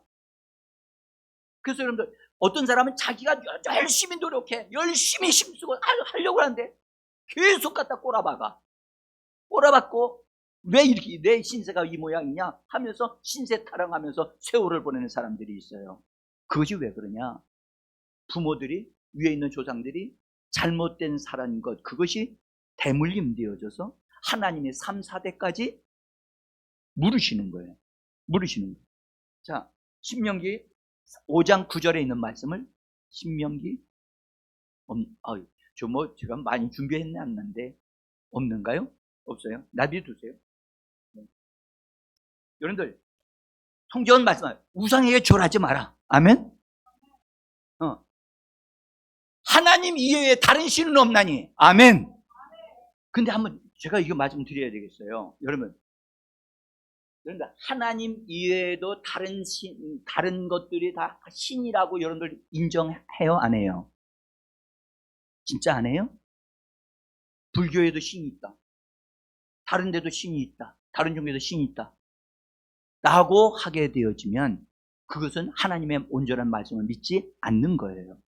그래서 여러분들, 어떤 사람은 자기가 열심히 노력해, 열심히 힘쓰고 하려고 하는데 계속 갖다 꼬라박고 왜 이렇게 내 신세가 이 모양이냐 하면서 신세 타령하면서 세월을 보내는 사람들이 있어요. 그것이 왜 그러냐? 부모들이, 위에 있는 조상들이 잘못된 살은 것, 그것이 대물림 되어져서 하나님의 3, 4대까지 물으시는 거예요. 자, 신명기 5장 9절에 있는 말씀을, 신명기 제가 많이 준비했는데 없는가요? 없어요? 놔두세요. 여러분들, 성경은 말씀하세요. 우상에게 절하지 마라. 아멘? 하나님 이외에 다른 신은 없나니. 아멘. 근데 한번 제가 이거 말씀드려야 되겠어요. 여러분, 하나님 이외에도 다른 것들이 다 신이라고 여러분들 인정해요? 안 해요? 진짜 안 해요? 불교에도 신이 있다. 다른 데도 신이 있다. 다른 종교에도 신이 있다. 라고 하게 되어지면 그것은 하나님의 온전한 말씀을 믿지 않는 거예요.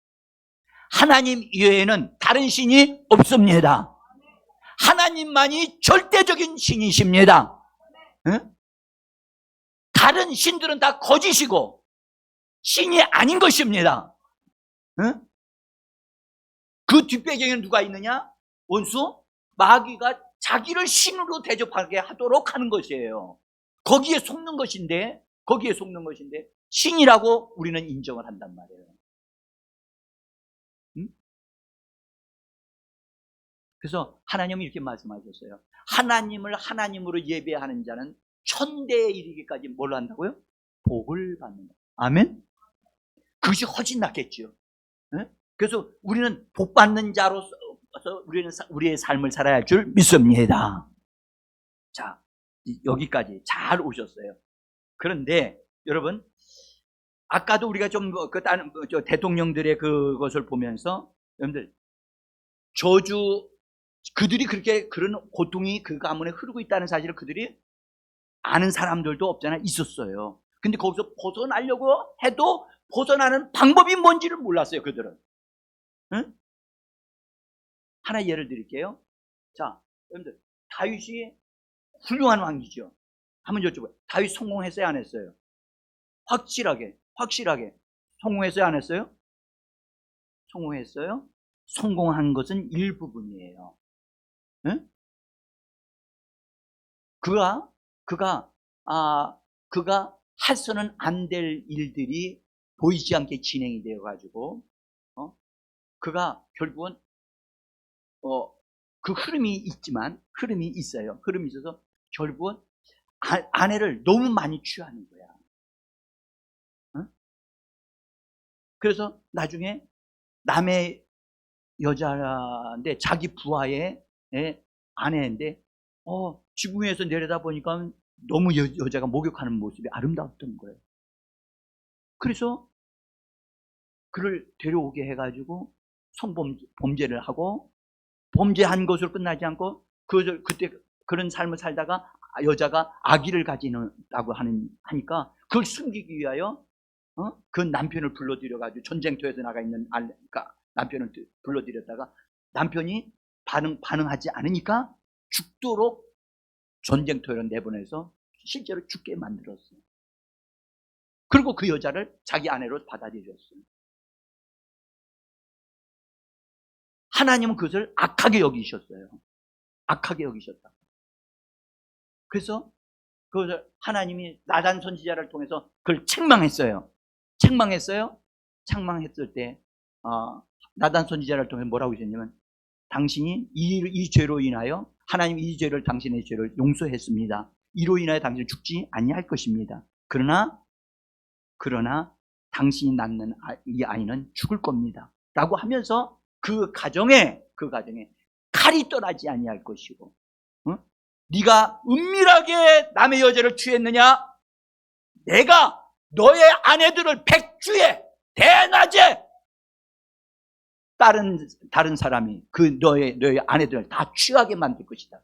하나님 이외에는 다른 신이 없습니다. 하나님만이 절대적인 신이십니다. 응? 다른 신들은 다 거짓이고 신이 아닌 것입니다. 응? 그 뒷배경에는 누가 있느냐? 원수? 마귀가 자기를 신으로 대접하게 하도록 하는 것이에요. 거기에 속는 것인데 신이라고 우리는 인정을 한단 말이에요. 응? 그래서 하나님이 이렇게 말씀하셨어요. 하나님을 하나님으로 예배하는 자는 천대에 이르기까지 뭘 한다고요? 복을 받는다. 아멘? 그것이 훨씬 낫겠죠. 응? 그래서 우리는 복 받는 자로서 우리는 우리의 삶을 살아야 할 줄 믿습니다. 자, 여기까지 잘 오셨어요. 그런데 여러분, 아까도 우리가 좀 대통령들의 그것을 보면서 여러분들, 그들이 그렇게 그런 고통이 그 가문에 흐르고 있다는 사실을 그들이 아는 사람들도 없잖아요. 있었어요. 근데 거기서 벗어나려고 해도 벗어나는 방법이 뭔지를 몰랐어요. 그들은. 응? 하나 예를 드릴게요. 자, 여러분들, 다윗이 훌륭한 왕이죠. 한번 여쭤봐요. 다윗 성공했어요? 안 했어요? 확실하게 성공했어요? 안 했어요? 성공했어요? 성공한 것은 일부분이에요. 응? 그가 해서는 안 될 일들이 보이지 않게 진행이 되어가지고, 그가 결국은, 그 흐름이 있어요. 흐름이 있어서 결국은 아내를 너무 많이 취하는 거야. 응? 그래서 나중에 남의 여자인데 자기 부하의 아내인데 지붕 위에서 내려다보니까 너무 여자가 목욕하는 모습이 아름다웠던 거예요. 그래서 그를 데려오게 해가지고 범죄를 하고, 범죄한 것으로 끝나지 않고 그때 그런 삶을 살다가 여자가 아기를 가지는다고 하니까 그걸 숨기기 위하여 그 남편을 불러들여가지고 전쟁터에서 나가 있는 그러니까 남편을 불러들였다가 남편이 반응하지 않으니까 죽도록 전쟁터로 내보내서 실제로 죽게 만들었어요. 그리고 그 여자를 자기 아내로 받아들였어요. 하나님은 그것을 악하게 여기셨어요. 악하게 여기셨다. 그래서 그것을 하나님이 나단 선지자를 통해서 그걸 책망했어요. 책망했을 때 나단 선지자를 통해 뭐라고 하셨냐면, 당신이 이 죄로 인하여 하나님이 이 죄를, 당신의 죄를 용서했습니다. 이로 인하여 당신은 죽지 아니할 것입니다. 그러나 당신이 낳는 이 아이는 죽을 겁니다. 라고 하면서 그 가정에 칼이 떠나지 아니할 것이고, 네가 은밀하게 남의 여자를 취했느냐? 내가 너의 아내들을 백주에 대낮에 다른 사람이 너의 아내들을 다 취하게 만들 것이다.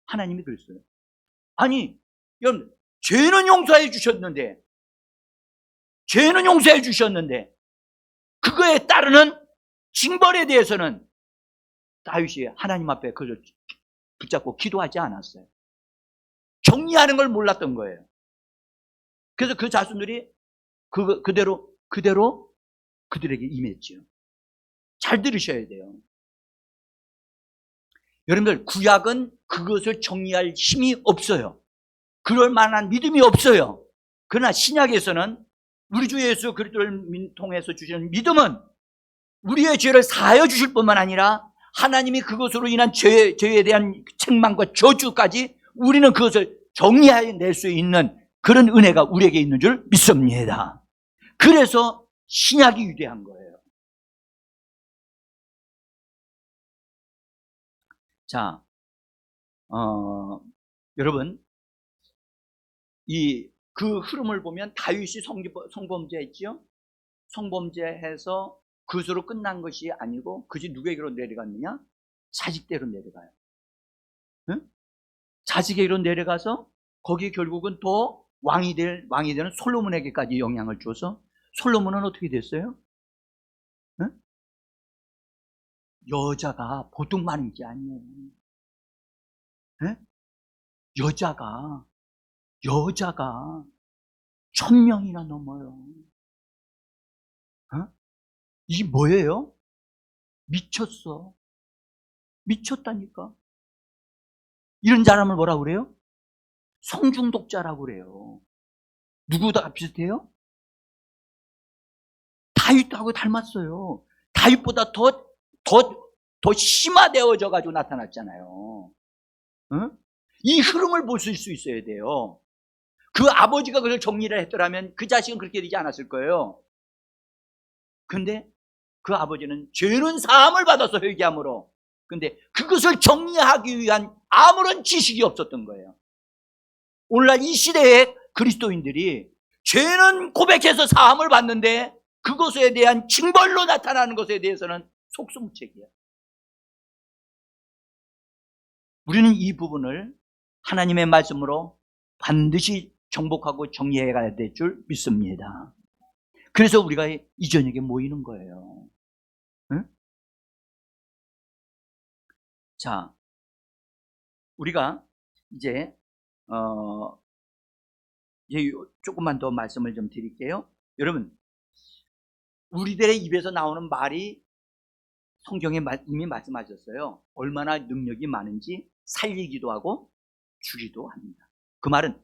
하나님이 그랬어요. 아니, 여러분, 죄는 용서해 주셨는데 그거에 따르는 징벌에 대해서는 다윗이 하나님 앞에 그걸 붙잡고 기도하지 않았어요. 정리하는 걸 몰랐던 거예요. 그래서 그 자손들이 그대로 그들에게 임했죠. 잘 들으셔야 돼요. 여러분들, 구약은 그것을 정리할 힘이 없어요. 그럴 만한 믿음이 없어요. 그러나 신약에서는 우리 주 예수 그리스도를 통해서 주시는 믿음은 우리의 죄를 사하여 주실 뿐만 아니라 하나님이 그것으로 인한 죄에 대한 책망과 저주까지 우리는 그것을 정리해낼 수 있는 그런 은혜가 우리에게 있는 줄 믿습니다. 그래서 신약이 위대한 거예요. 자, 여러분, 그 흐름을 보면 다윗이 성범죄했지요? 성범죄해서 그것으로 끝난 것이 아니고 그것이 누구에게로 내려갔느냐? 자식대로 내려가요. 응? 자식에게로 내려가서 거기 결국은 또 왕이 되는 솔로몬에게까지 영향을 줘서 솔로몬은 어떻게 됐어요? 응? 여자가 보통 많은 게 아니에요. 응? 여자가 1000명이나 넘어요. 이게 뭐예요? 미쳤어. 미쳤다니까. 이런 사람을 뭐라고 그래요? 성중독자라고 그래요. 누구보다 비슷해요? 다윗하고 닮았어요. 다윗보다 더 심화되어져 가지고 나타났잖아요. 이 흐름을 보실 수 있어야 돼요. 그 아버지가 그걸 정리를 했더라면 그 자식은 그렇게 되지 않았을 거예요. 근데 그 아버지는 죄는 사함을 받아서 회개함으로, 근데 그것을 정리하기 위한 아무런 지식이 없었던 거예요. 오늘날 이 시대의 그리스도인들이 죄는 고백해서 사함을 받는데 그것에 대한 징벌로 나타나는 것에 대해서는 속수무책이에요. 우리는 이 부분을 하나님의 말씀으로 반드시 정복하고 정리해 가야 될 줄 믿습니다. 그래서 우리가 이 저녁에 모이는 거예요. 응? 자, 우리가 이제 조금만 더 말씀을 좀 드릴게요. 여러분, 우리들의 입에서 나오는 말이 성경에 이미 말씀하셨어요. 얼마나 능력이 많은지 살리기도 하고 주기도 합니다. 그 말은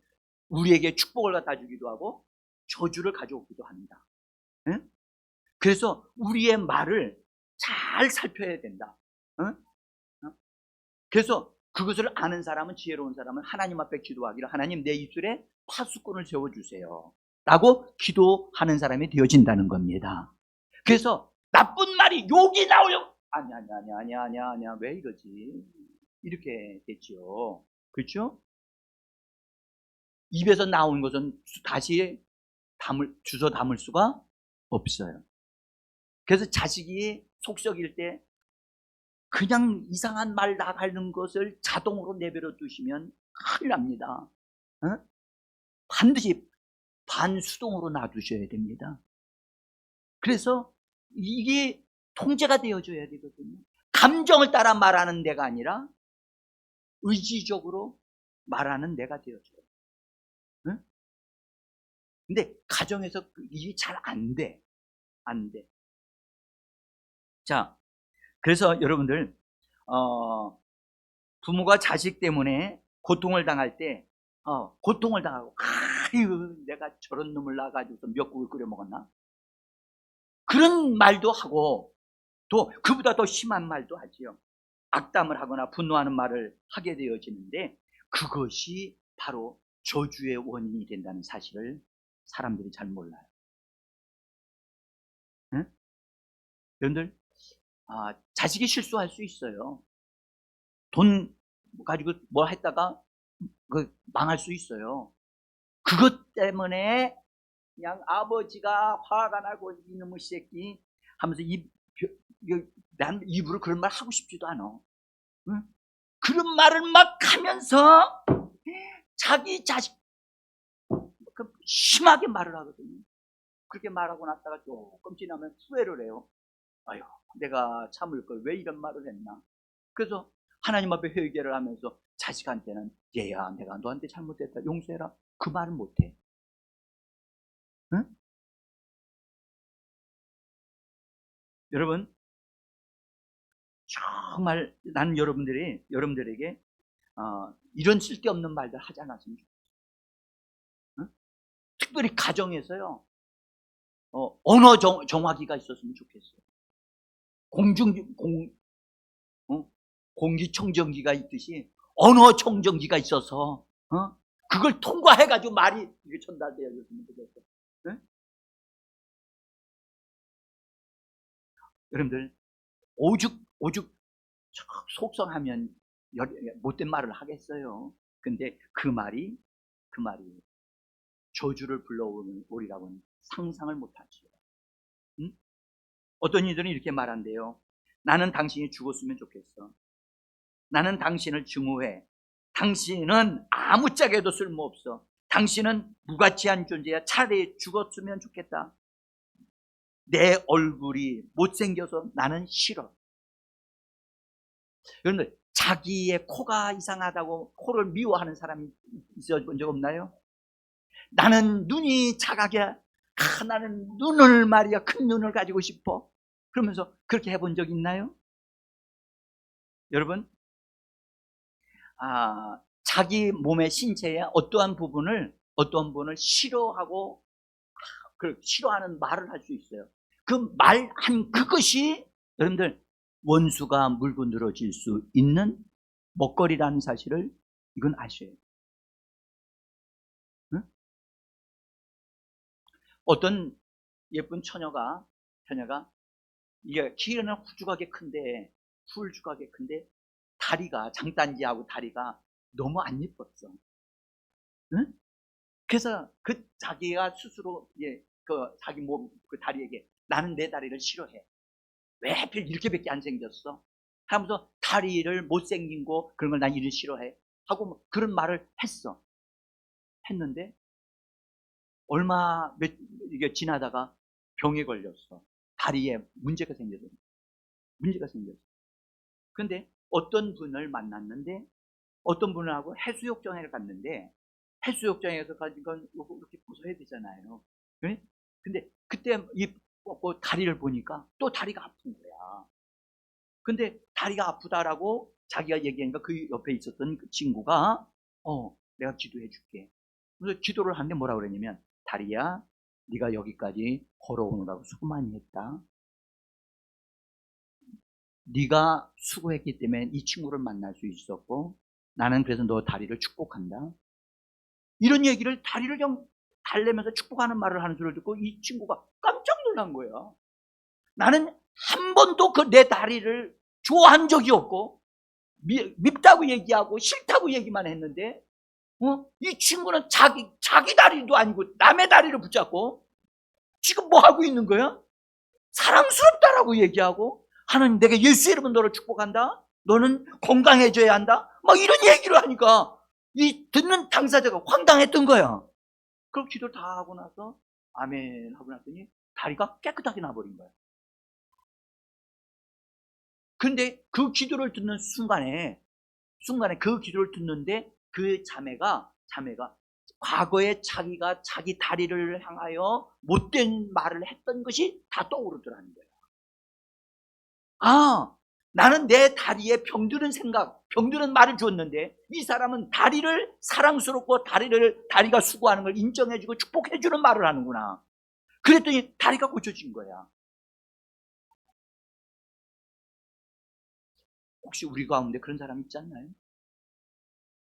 우리에게 축복을 갖다 주기도 하고 저주를 가져오기도 합니다. 응? 그래서 우리의 말을 잘 살펴야 된다. 응? 그래서 그것을 아는 사람은, 지혜로운 사람은 하나님 앞에 기도하기를, 하나님 내 입술에 파수꾼을 세워주세요 라고 기도하는 사람이 되어진다는 겁니다. 그래서 나쁜 말이, 욕이 나오려고 아니야, 왜 이러지? 이렇게 됐죠. 그렇죠? 입에서 나온 것은 다시 주워 담을 수가 없어요. 그래서 자식이 속썩일 때 그냥 이상한 말 나가는 것을 자동으로 내버려 두시면 큰일 납니다. 어? 반드시 반수동으로 놔두셔야 됩니다. 그래서 이게 통제가 되어줘야 되거든요. 감정을 따라 말하는 내가 아니라 의지적으로 말하는 내가 되어줘요. 응? 근데 가정에서 이게 잘 안 돼. 안 돼. 자, 그래서 여러분들 부모가 자식 때문에 고통을 당할 때 고통을 당하고 아유 내가 저런 놈을 낳아가지고 미역국을 끓여 먹었나? 그런 말도 하고 또 그보다 더 심한 말도 하지요. 악담을 하거나 분노하는 말을 하게 되어지는데 그것이 바로 저주의 원인이 된다는 사실을 사람들이 잘 몰라요. 응? 여러분들 자식이 실수할 수 있어요. 돈 가지고 뭐 했다가 망할 수 있어요. 그것 때문에 그냥 아버지가 화가 나고 이놈의 새끼 하면서 난 입으로 그런 말 하고 싶지도 않아. 응? 그런 말을 막 하면서 자기 자식 심하게 말을 하거든요. 그렇게 말하고 났다가 조금 지나면 후회를 해요. 아유, 내가 참을 걸 왜 이런 말을 했나. 그래서 하나님 앞에 회개를 하면서 자식한테는 얘야 내가 너한테 잘못했다 용서해라 그 말을 못해. 응? 여러분 정말 나는 여러분들에게 이런 쓸데없는 말들 하지 않았으면 좋겠어요. 응? 특별히 가정에서요 언어 정화기가 있었으면 좋겠어요. 공기청정기가 있듯이 언어 청정기가 있어서 그걸 통과해가지고 말이 이게 전달되어졌으면 좋겠어요. 응? 여러분들 오죽 속성하면 못된 말을 하겠어요. 근데 그 말이 저주를 불러오리라고는 상상을 못하지요. 응? 어떤 이들은 이렇게 말한대요. 나는 당신이 죽었으면 좋겠어. 나는 당신을 증오해. 당신은 아무짝에도 쓸모없어. 당신은 무가치한 존재야. 차라리 죽었으면 좋겠다. 내 얼굴이 못생겨서 나는 싫어. 그런데 자기의 코가 이상하다고 코를 미워하는 사람이 있어본 적 없나요? 나는 눈이 작아게 나는 눈을 말이야 큰 눈을 가지고 싶어. 그러면서 그렇게 해본 적 있나요? 여러분 자기 몸의 신체의 어떠한 부분을 싫어하고 싫어하는 말을 할 수 있어요. 그 말한 그것이 여러분들 원수가 물고 늘어질 수 있는 먹거리라는 사실을 이건 아셔야 돼요. 응? 어떤 예쁜 처녀가 이게 키는 훌쭉하게 큰데 다리가 장단지하고 다리가 너무 안 예뻤어. 응? 그래서 자기가 스스로 자기 몸 그 다리에게 나는 내 다리를 싫어해. 왜 하필 이렇게밖에 안 생겼어? 하면서 다리를 못생긴 거 그런 걸 난 이를 싫어해 하고 그런 말을 했는데 이게 지나다가 병에 걸렸어. 다리에 문제가 생겼어. 근데 어떤 분을 만났는데 어떤 분하고 해수욕장에 갔는데 해수욕장에서 가진 건 이렇게 벗어야 되잖아요. 그래? 근데 그때 다리를 보니까 또 다리가 아픈 거야. 근데 다리가 아프다라고 자기가 얘기하니까 그 옆에 있었던 그 친구가 내가 기도해 줄게. 그래서 기도를 하는데 뭐라 그러냐면 다리야 네가 여기까지 걸어오느라고 수고 많이 했다. 네가 수고했기 때문에 이 친구를 만날 수 있었고 나는 그래서 너 다리를 축복한다. 이런 얘기를 다리를 그냥 달래면서 축복하는 말을 하는 소리를 듣고 이 친구가 깜짝 놀란 거야. 나는 한 번도 그 내 다리를 좋아한 적이 없고 밉다고 얘기하고 싫다고 얘기만 했는데 이 친구는 자기 다리도 아니고 남의 다리를 붙잡고 지금 뭐 하고 있는 거야? 사랑스럽다라고 얘기하고, 하나님 내가 예수 이름으로 너를 축복한다, 너는 건강해져야 한다, 막 이런 얘기를 하니까 이 듣는 당사자가 황당했던 거야. 그럼 기도를 다 하고 나서 아멘 하고 났더니 다리가 깨끗하게 나버린 거야. 근데 그 기도를 듣는 순간에 그 기도를 듣는데 그 자매가 과거에 자기가 자기 다리를 향하여 못된 말을 했던 것이 다 떠오르더라는 거예요. 아, 나는 내 다리에 병드는 생각, 병드는 말을 줬는데 이 사람은 다리를 사랑스럽고 다리가 수고하는 걸 인정해주고 축복해주는 말을 하는구나. 그랬더니 다리가 고쳐진 거야. 혹시 우리 가운데 그런 사람 있지 않나요?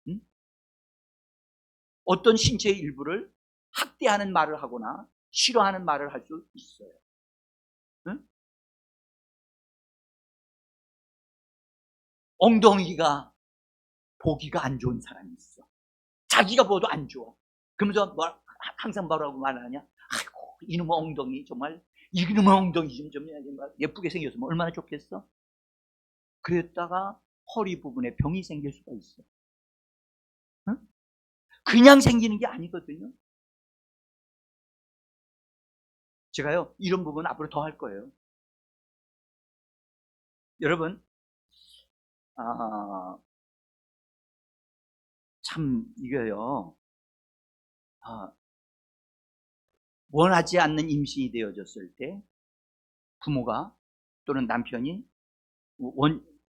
응? 어떤 신체의 일부를 학대하는 말을 하거나 싫어하는 말을 할 수 있어요. 응? 엉덩이가 보기가 안 좋은 사람이 있어. 자기가 보도 안 좋아. 그러면서 항상 뭐라고 말하냐? 아이고, 이놈의 엉덩이, 정말 이놈의 엉덩이 좀 예쁘게 생겼으면 얼마나 좋겠어? 그랬다가 허리 부분에 병이 생길 수가 있어. 응? 그냥 생기는 게 아니거든요. 제가요, 이런 부분 앞으로 더 할 거예요. 여러분, 아, 참 이게요, 원하지 않는 임신이 되어졌을 때 부모가 또는 남편이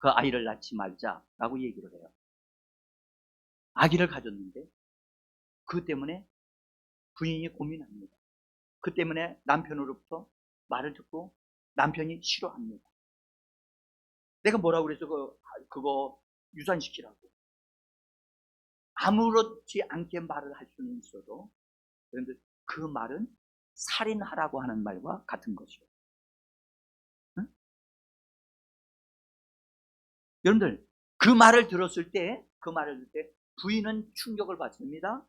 그 아이를 낳지 말자라고 얘기를 해요. 아기를 가졌는데 그 때문에 부인이 고민합니다. 그 때문에 남편으로부터 말을 듣고 남편이 싫어합니다. 내가 뭐라고 그래서 그거 유산시키라고. 아무렇지 않게 말을 할 수는 있어도, 그런데 그 말은 살인하라고 하는 말과 같은 것이에요. 응? 여러분들, 그 말을 들었을 때 부인은 충격을 받습니다.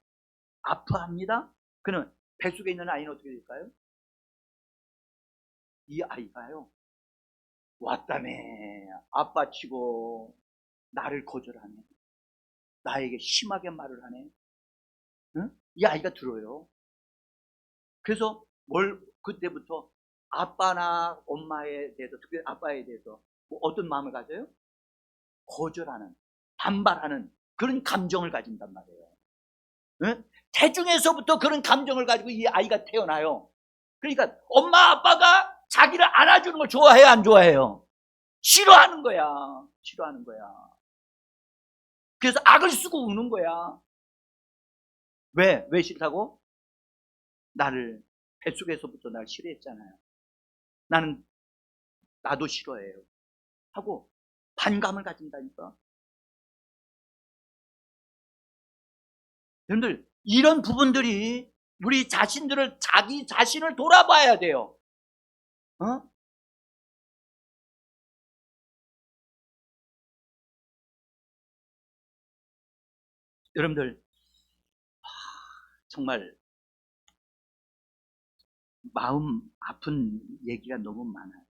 아파합니다. 그는 뱃속에 있는 아이는 어떻게 될까요? 이 아이가요, 왔다며 아빠 치고 나를 거절하네, 나에게 심하게 말을 하네. 응? 이 아이가 들어요. 그래서 그때부터 아빠나 엄마에 대해서, 특별히 아빠에 대해서 뭐 어떤 마음을 가져요? 거절하는, 반발하는 그런 감정을 가진단 말이에요. 응? 태중에서부터 그런 감정을 가지고 이 아이가 태어나요. 그러니까 엄마 아빠가 자기를 안아주는 걸 좋아해요, 안 좋아해요? 싫어하는 거야. 싫어하는 거야. 그래서 악을 쓰고 우는 거야. 왜 싫다고? 뱃속에서부터 날 싫어했잖아요. 나도 싫어해요 하고 반감을 가진다니까. 여러분들, 이런 부분들이 우리 자기 자신을 돌아봐야 돼요. 여러분들, 정말 마음 아픈 얘기가 너무 많아요.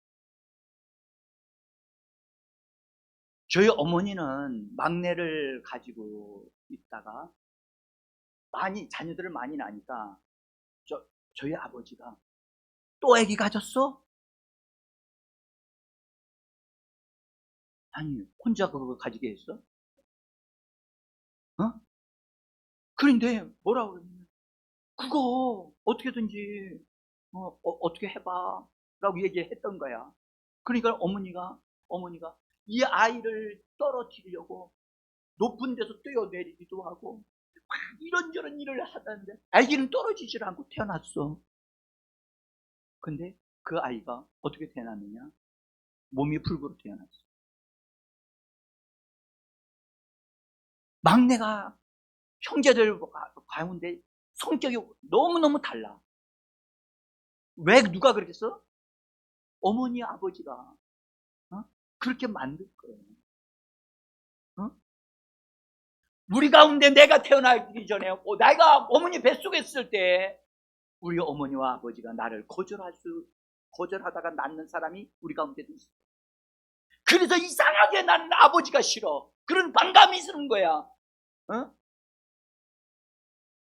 저희 어머니는 막내를 가지고 있다가 자녀들을 많이 낳으니까 저희 아버지가 또 애기 가졌어? 아니, 혼자 그거 가지게 했어? 그런데 뭐라고 그러냐면, 그거 어떻게든지 어떻게 해봐 라고 얘기했던 거야. 그러니까 어머니가 이 아이를 떨어뜨리려고 높은 데서 뛰어내리기도 하고 막 이런저런 일을 하던데 아기는 떨어지질 않고 태어났어. 근데 그 아이가 어떻게 태어났느냐? 몸이 불구로 태어났어. 막내가 형제들 가운데 성격이 너무너무 달라. 왜 누가 그랬겠어? 어머니 아버지가 그렇게 만들 거예요. 우리 가운데 내가 태어나기 전에 내가 어머니 뱃속에 있을 때 우리 어머니와 아버지가 나를 거절하다가 낳는 사람이 우리 가운데도 있어. 그래서 이상하게 나는 아버지가 싫어. 그런 반감이 드는 거야.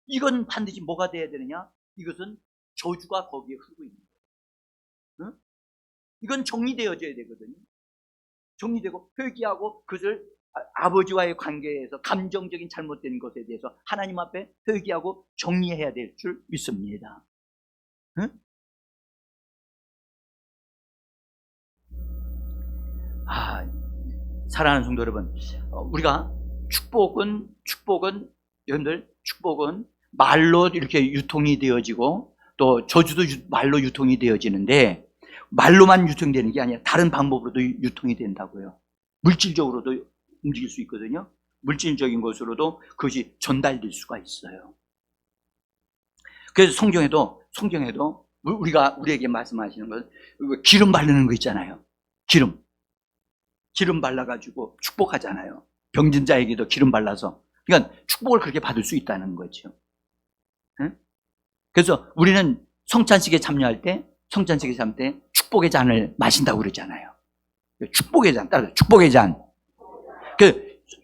이건 반드시 뭐가 돼야 되느냐? 이것은 저주가 거기에 흐르고 있는 거예요. 이건 정리되어져야 되거든요. 정리되고 회개하고 그것을 아버지와의 관계에서 감정적인 잘못된 것에 대해서 하나님 앞에 회개하고 정리해야 될 줄 믿습니다. 사랑하는 성도 여러분, 우리가 축복은 여러분들 축복은 말로 이렇게 유통이 되어지고 또 저주도 말로 유통이 되어지는데 말로만 유통되는 게 아니라 다른 방법으로도 유통이 된다고요. 물질적으로도 움직일 수 있거든요. 물질적인 것으로도 그것이 전달될 수가 있어요. 그래서 성경에도 우리에게 말씀하시는 건 기름 바르는 거 있잖아요. 기름 발라가지고 축복하잖아요. 병든 자에게도 기름 발라서. 그러니까 축복을 그렇게 받을 수 있다는 거죠. 그래서 우리는 성찬식에 참여할 때 축복의 잔을 마신다고 그러잖아요. 축복의 잔, 따라서 축복의 잔.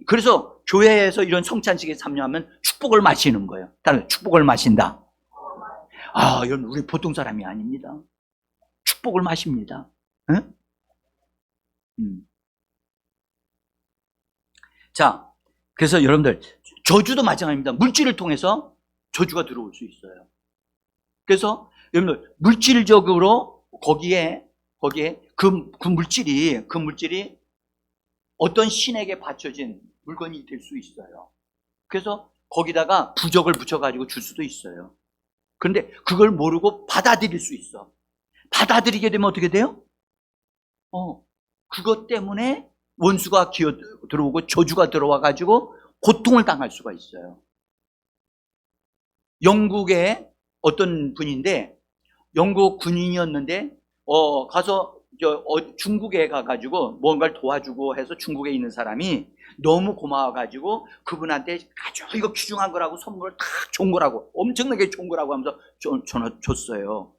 그래서 교회에서 이런 성찬식에 참여하면 축복을 마시는 거예요. 따라서 축복을 마신다. 여러분, 우리 보통 사람이 아닙니다. 축복을 마십니다. 자, 그래서 여러분들 저주도 마찬가지입니다. 물질을 통해서 저주가 들어올 수 있어요. 그래서 여러분들 물질적으로 거기에 그 물질이 어떤 신에게 바쳐진 물건이 될 수 있어요. 그래서 거기다가 부적을 붙여가지고 줄 수도 있어요. 그런데 그걸 모르고 받아들일 수 있어. 받아들이게 되면 어떻게 돼요? 그것 때문에 원수가 기어 들어오고 저주가 들어와가지고 고통을 당할 수가 있어요. 영국의 어떤 분인데, 영국 군인이었는데, 가서 중국에 가가지고 뭔가를 도와주고 해서 중국에 있는 사람이 너무 고마워가지고 그분한테 아주 이거 귀중한 거라고 선물을 다 좋은 거라고, 엄청나게 좋은 거라고 하면서 줬어요.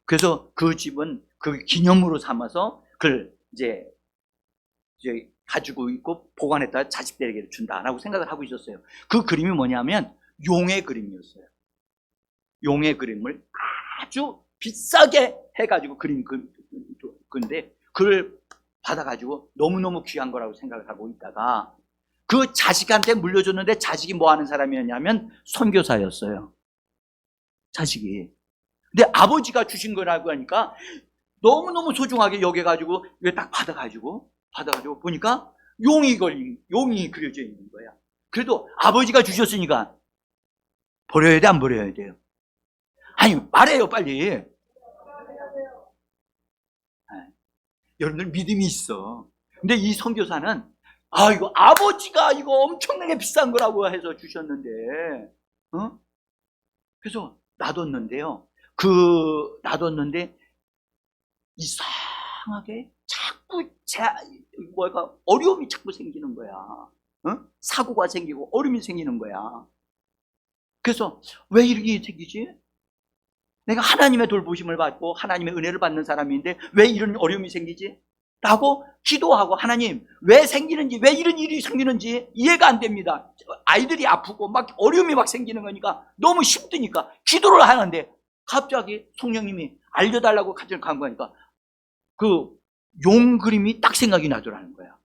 그래서 그 집은 그 기념으로 삼아서 그걸 이제 가지고 있고 보관했다가 자식들에게 준다라고 생각을 하고 있었어요. 그 그림이 뭐냐면 용의 그림이었어요. 용의 그림을 아주 비싸게 해가지고 그린 건데 그걸 받아가지고 너무너무 귀한 거라고 생각을 하고 있다가 그 자식한테 물려줬는데 자식이 뭐 하는 사람이었냐면 선교사였어요. 자식이. 근데 아버지가 주신 거라고 하니까 너무너무 소중하게 여겨가지고 딱 받아가지고 보니까 용이 그려져 있는 거야. 그래도 아버지가 주셨으니까 버려야 돼, 안 버려야 돼요? 아니, 말해요, 빨리. 여러분들 믿음이 있어. 근데 이 선교사는 이거 아버지가 이거 엄청나게 비싼 거라고 해서 주셨는데, 그래서 놔뒀는데요. 놔뒀는데 이상하게 자꾸 어려움이 자꾸 생기는 거야. 사고가 생기고 어려움이 생기는 거야. 그래서 왜 이렇게 생기지? 내가 하나님의 돌보심을 받고 하나님의 은혜를 받는 사람인데 왜 이런 어려움이 생기지? 라고 기도하고 하나님 왜 생기는지, 왜 이런 일이 생기는지 이해가 안 됩니다. 아이들이 아프고 막 어려움이 막 생기는 거니까 너무 힘드니까 기도를 하는데 갑자기 성령님이 알려달라고 같이 간 거니까 그 용 그림이 딱 생각이 나더라는 거야.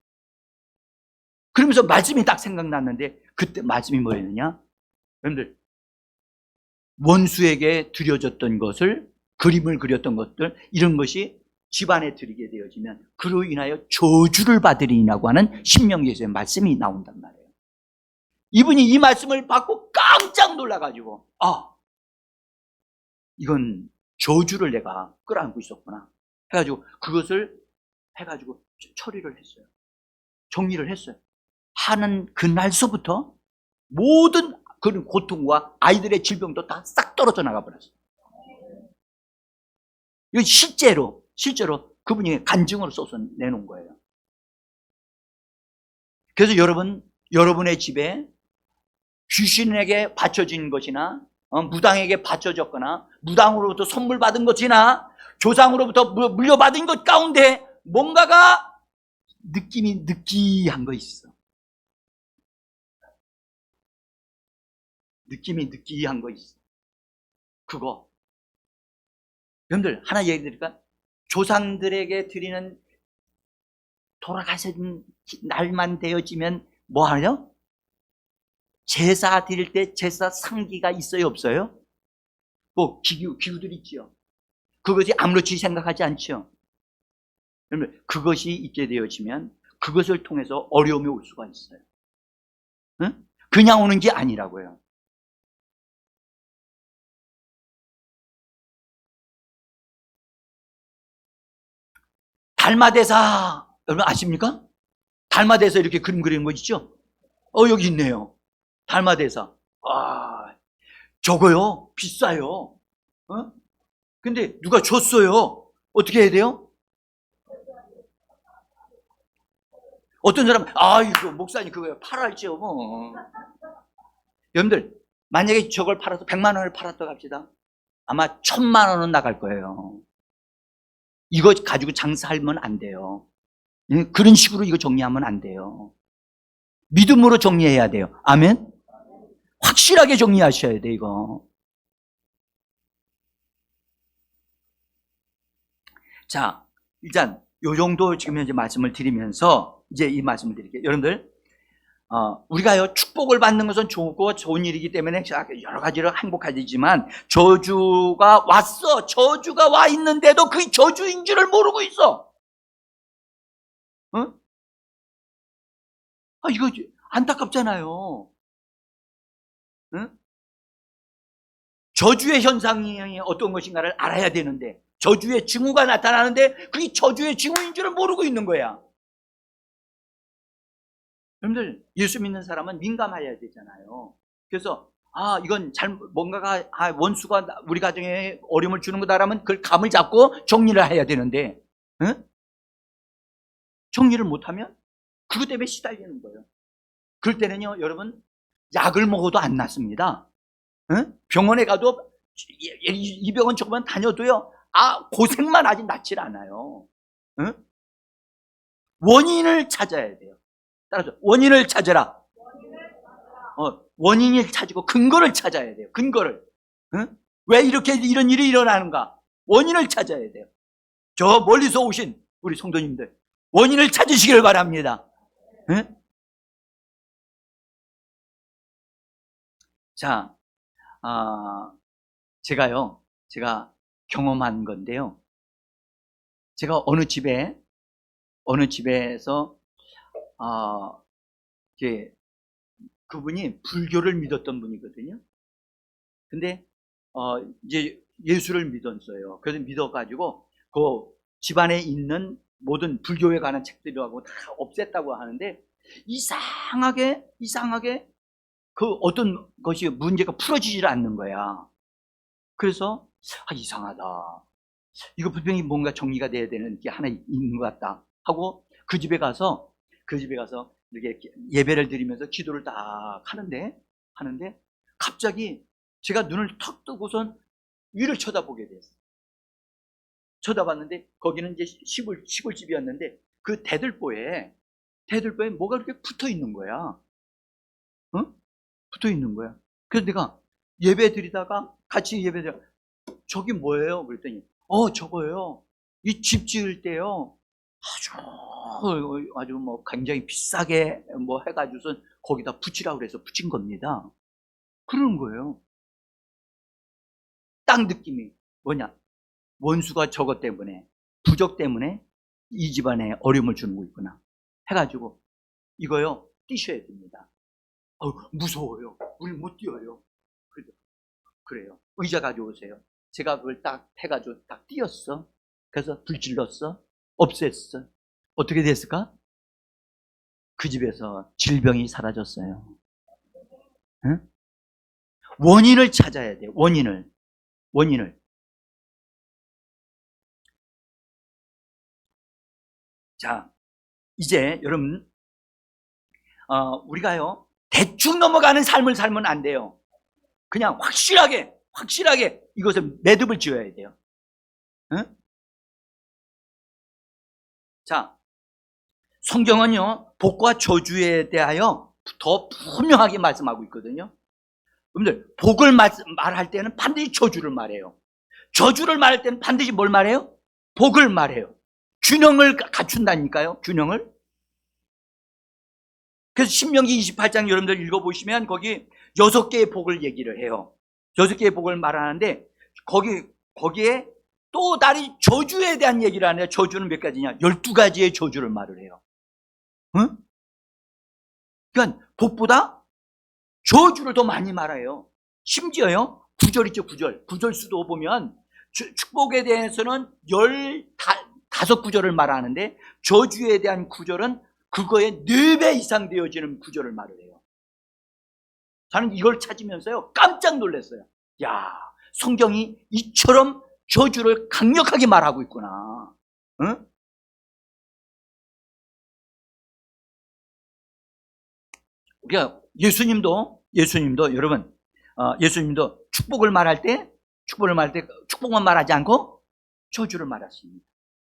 그러면서 말씀이 딱 생각났는데 그때 말씀이 뭐였느냐? 여러분들 원수에게 드려졌던 것을, 그림을 그렸던 것들, 이런 것이 집안에 드리게 되어지면 그로 인하여 저주를 받으리라고 하는 신명기에서의 말씀이 나온단 말이에요. 이분이 이 말씀을 받고 깜짝 놀라가지고 이건 저주를 내가 끌어안고 있었구나 해가지고 그것을 해가지고 처리를 했어요. 정리를 했어요. 하는 그날서부터 모든 그런 고통과 아이들의 질병도 다 싹 떨어져 나가 버렸어요. 이거 실제로 실제로 그분이 간증으로 써서 내놓은 거예요. 그래서 여러분의 집에 귀신에게 바쳐진 것이나 무당에게 바쳐졌거나 무당으로부터 선물 받은 것이나 조상으로부터 물려받은 것 가운데 뭔가가 느낌이 느끼한 거 있어. 느낌이 느끼한 거 있어. 그거. 여러분들 하나 얘기 드릴까? 조상들에게 드리는 돌아가신 날만 되어지면 뭐 하냐? 제사 드릴 때 제사 상기가 있어요, 없어요? 뭐 기구들 있지요. 그것이 아무렇지 생각하지 않죠. 여러분 그것이 있게 되어지면 그것을 통해서 어려움이 올 수가 있어요. 응? 그냥 오는 게 아니라고요. 달마대사 여러분 아십니까? 달마대사 이렇게 그림 그리는 거 있죠? 여기 있네요. 달마대사. 저거요 비싸요. 근데 누가 줬어요. 어떻게 해야 돼요? 어떤 사람은 이거 목사님 그거 팔았죠 뭐. 여러분들 만약에 저걸 팔아서 100만 원을 팔았다고 합시다. 아마 1000만 원은 나갈 거예요. 이거 가지고 장사하면 안 돼요. 그런 식으로 이거 정리하면 안 돼요. 믿음으로 정리해야 돼요. 아멘? 확실하게 정리하셔야 돼 이거. 자, 일단 요 정도 지금 현재 말씀을 드리면서 이제 이 말씀을 드릴게요. 여러분들 우리가요 축복을 받는 것은 좋고 좋은 일이기 때문에 여러 가지로 행복하지만 저주가 왔어. 저주가 와 있는데도 그게 저주인 줄을 모르고 있어. 이거 안타깝잖아요. 저주의 현상이 어떤 것인가를 알아야 되는데 저주의 징후가 나타나는데 그게 저주의 징후인 줄을 모르고 있는 거야. 여러분들 예수 믿는 사람은 민감해야 되잖아요. 그래서 이건 뭔가가 원수가 우리 가정에 어려움을 주는 거다라면 그걸 감을 잡고 정리를 해야 되는데 정리를 못하면 그것 때문에 시달리는 거예요. 그럴 때는요 여러분 약을 먹어도 안 낫습니다. 병원에 가도 이 병원 조금만 다녀도요 고생만 하지 낫질 않아요. 원인을 찾아야 돼요. 따라서 원인을 찾아라. 원인을 찾고 근거를 찾아야 돼요. 근거를. 왜 이렇게 이런 일이 일어나는가? 원인을 찾아야 돼요. 저 멀리서 오신 우리 성도님들 원인을 찾으시길 바랍니다. 자, 제가 경험한 건데요. 제가 어느 집에서 이제 그분이 불교를 믿었던 분이거든요. 근데 이제 예수를 믿었어요. 그래서 믿어가지고 그 집안에 있는 모든 불교에 관한 책들하고 다 없앴다고 하는데 이상하게 그 어떤 것이 문제가 풀어지질 않는 거야. 그래서 이상하다. 이거 분명히 뭔가 정리가 돼야 되는 게 하나 있는 것 같다 하고 그 집에 가서 이렇게 예배를 드리면서 기도를 딱 하는데 갑자기 제가 눈을 턱 뜨고선 위를 쳐다보게 됐어요. 쳐다봤는데 거기는 이제 시골집이었는데 그 대들보에 뭐가 이렇게 붙어 있는 거야. 붙어 있는 거야. 그래서 내가 예배 드리다가 같이 예배 드려 저기 뭐예요? 그랬더니 저거예요. 이 집 지을 때요. 아주 뭐 굉장히 비싸게 뭐 해가지고선 거기다 붙이라고 그래서 붙인 겁니다. 그러는 거예요. 딱 느낌이 뭐냐? 원수가 저것 때문에 부적 때문에 이 집안에 어려움을 주는 거 있구나 해가지고 이거요 뛰셔야 됩니다. 무서워요. 우리 못 뛰어요. 그래요. 의자 가져오세요. 제가 그걸 딱 해가지고 딱 뛰었어. 그래서 불 질렀어. 없앴어. 어떻게 됐을까? 그 집에서 질병이 사라졌어요. 응? 원인을 찾아야 돼요. 원인을. 자, 이제 여러분, 우리가요, 대충 넘어가는 삶을 살면 안 돼요. 그냥 확실하게 이것을 매듭을 지어야 돼요. 응? 자, 성경은요, 복과 저주에 대하여 더 분명하게 말씀하고 있거든요. 여러분들, 복을 말할 때는 반드시 저주를 말해요. 저주를 말할 때는 반드시 뭘 말해요? 복을 말해요. 균형을 갖춘다니까요, 균형을. 그래서 신명기 28장 여러분들 읽어보시면 거기 6개의 복을 얘기를 해요. 6개의 복을 말하는데 거기에 또 다른 저주에 대한 얘기를 하네요. 저주는 몇 가지냐? 12가지의 저주를 말을 해요. 응? 그러니까 복보다 저주를 더 많이 말해요. 심지어요, 9절 있죠, 9절 수도 보면 축복에 대해서는 15구절을 말하는데 저주에 대한 구절은 그거의 4배 이상 되어지는 구절을 말을 해요. 저는 이걸 찾으면서요, 깜짝 놀랐어요. 야, 성경이 이처럼 저주를 강력하게 말하고 있구나. 응? 우리가 예수님도 여러분, 예수님도 축복을 말할 때 축복만 말하지 않고 저주를 말하십니다.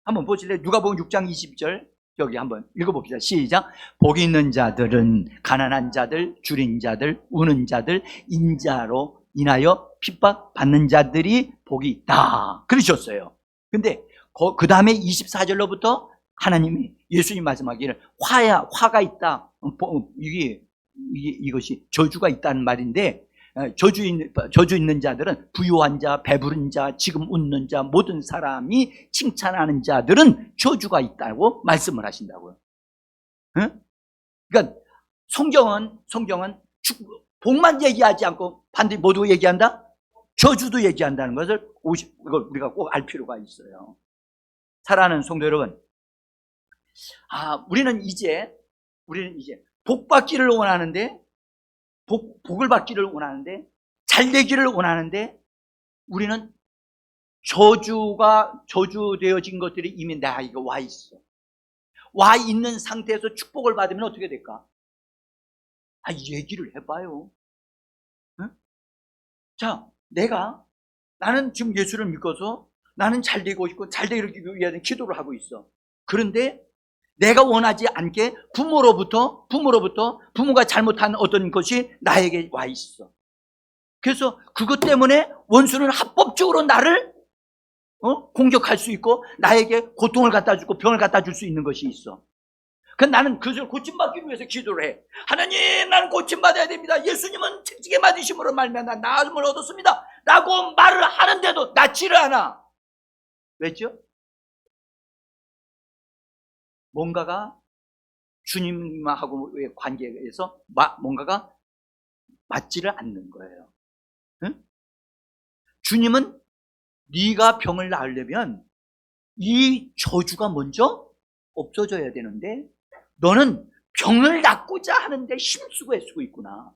한번 보실래요? 누가복음 6장 20절 여기 한번 읽어봅시다. 시작. 복이 있는 자들은 가난한 자들, 줄인 자들, 우는 자들, 인자로 인하여 핍박받는 자들이 복이 있다. 그러셨어요. 근데 그 다음에 24절로부터 하나님이 예수님 말씀하기를 화가 있다. 이것이 저주가 있다는 말인데, 저주 있는 자들은 부유한 자, 배부른 자, 지금 웃는 자, 모든 사람이 칭찬하는 자들은 저주가 있다고 말씀을 하신다고요. 응? 그러니까 성경은 복만 얘기하지 않고 반드시 모두 얘기한다? 저주도 얘기한다는 것을 이걸 우리가 꼭 알 필요가 있어요. 사랑하는 성도 여러분, 우리는 이제 복받기를 원하는데, 복을 받기를 원하는데, 잘 되기를 원하는데, 우리는 저주되어진 것들이 이미 나에게 와 있어. 와 있는 상태에서 축복을 받으면 어떻게 될까? 얘기를 해봐요. 응? 자, 나는 지금 예수를 믿고서 나는 잘 되고 싶고 잘 되기 위해 기도를 하고 있어. 그런데 내가 원하지 않게 부모가 잘못한 어떤 것이 나에게 와 있어. 그래서 그것 때문에 원수는 합법적으로 나를 공격할 수 있고 나에게 고통을 갖다 주고 병을 갖다 줄 수 있는 것이 있어. 나는 그것을 고침받기 위해서 기도를 해. 하나님, 나는 고침받아야 됩니다. 예수님은 채찍에 맞으심으로 말미암아 나음을 얻었습니다 라고 말을 하는데도 낫지를 않아. 왜죠? 뭔가가 주님하고의 관계에서 뭔가가 맞지를 않는 거예요. 응? 주님은 네가 병을 나으려면 이 저주가 먼저 없어져야 되는데 너는 병을 낫고자 하는데 힘쓰고 애쓰고 있구나.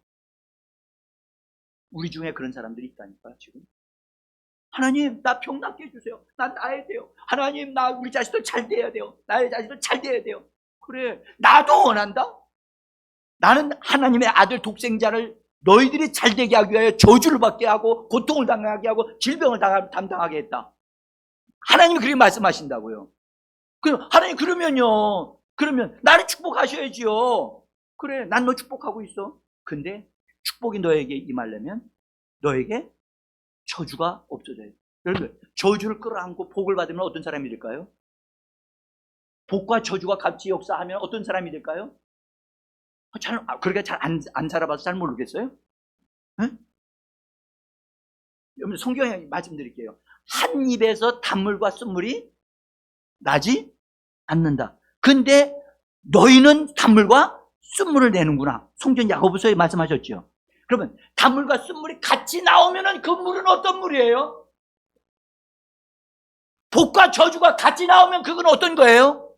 우리 중에 그런 사람들이 있다니까요, 지금. 하나님, 나 병 낫게 해주세요. 난 나야 돼요. 하나님, 우리 자식들 잘 돼야 돼요. 나의 자식들 잘 돼야 돼요. 그래, 나도 원한다. 나는 하나님의 아들 독생자를 너희들이 잘 되게 하기 위하여 저주를 받게 하고 고통을 당하게 하고 질병을 담당하게 했다. 하나님이 그렇게 말씀하신다고요. 그럼 하나님, 그러면 나를 축복하셔야지요. 그래, 난 너 축복하고 있어. 근데 축복이 너에게 임하려면 너에게 저주가 없어져요. 여러분, 저주를 끌어안고 복을 받으면 어떤 사람이 될까요? 복과 저주가 같이 역사하면 어떤 사람이 될까요? 그렇게 잘 안 살아봐서 잘 모르겠어요? 응? 여러분, 성경에 말씀드릴게요. 한 입에서 단물과 쓴물이 나지 않는다. 근데 너희는 단물과 쓴물을 내는구나. 성경 야고보서에 말씀하셨죠. 그러면 단물과 쓴물이 같이 나오면 그 물은 어떤 물이에요? 복과 저주가 같이 나오면 그건 어떤 거예요?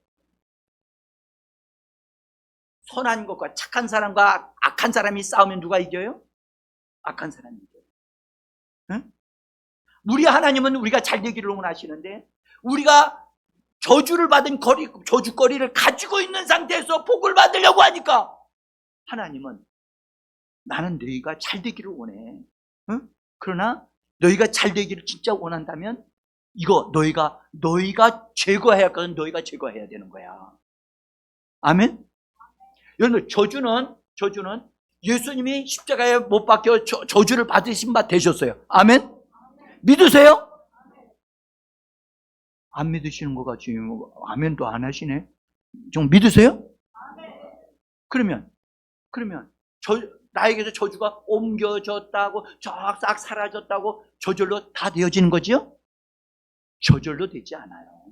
선한 것과 착한 사람과 악한 사람이 싸우면 누가 이겨요? 악한 사람이 이겨요. 응? 우리 하나님은 우리가 잘 되기를 원하시는데 우리가 저주를 받은 저주거리를 가지고 있는 상태에서 복을 받으려고 하니까 하나님은 나는 너희가 잘 되기를 원해. 응? 그러나 너희가 잘 되기를 진짜 원한다면 이거 너희가 제거해야 할 것은 너희가 제거해야 되는 거야. 아멘? 여러분, 저주는 예수님이 십자가에 못 박혀 저주를 받으신 바 되셨어요. 아멘? 믿으세요? 안 믿으시는 거 같지? 아멘도 안 하시네. 좀 믿으세요? 그러면 나에게서 저주가 옮겨졌다고, 쫙 사라졌다고 저절로 다 되어지는 거지요? 저절로 되지 않아요.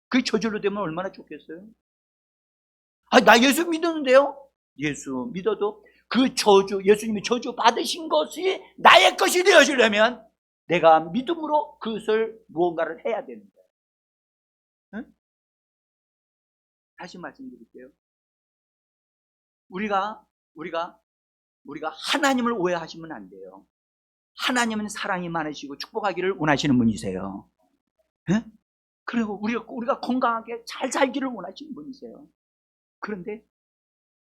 그게 저절로 되면 얼마나 좋겠어요? 나 예수 믿었는데요? 예수 믿어도 그 예수님이 저주 받으신 것이 나의 것이 되어지려면 내가 믿음으로 그것을 무언가를 해야 되는 거예요. 응? 다시 말씀드릴게요. 우리가 하나님을 오해하시면 안 돼요. 하나님은 사랑이 많으시고 축복하기를 원하시는 분이세요. 응? 그리고 우리가 건강하게 잘 살기를 원하시는 분이세요. 그런데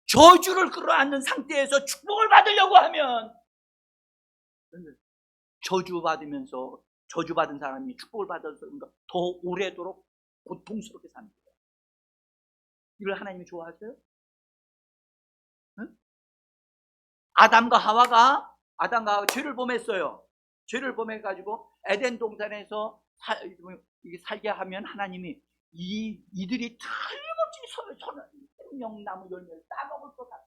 저주를 끌어안는 상태에서 축복을 받으려고 하면 저주받은 사람이 축복을 받아서 더 오래도록 고통스럽게 삽니다. 이걸 하나님이 좋아하세요? 응? 아담과 하와가 죄를 범했어요. 죄를 범해가지고 에덴 동산에서 살게 하면 하나님이 이들이 틀림없이 생명나무 열매를 따먹을 것 같아.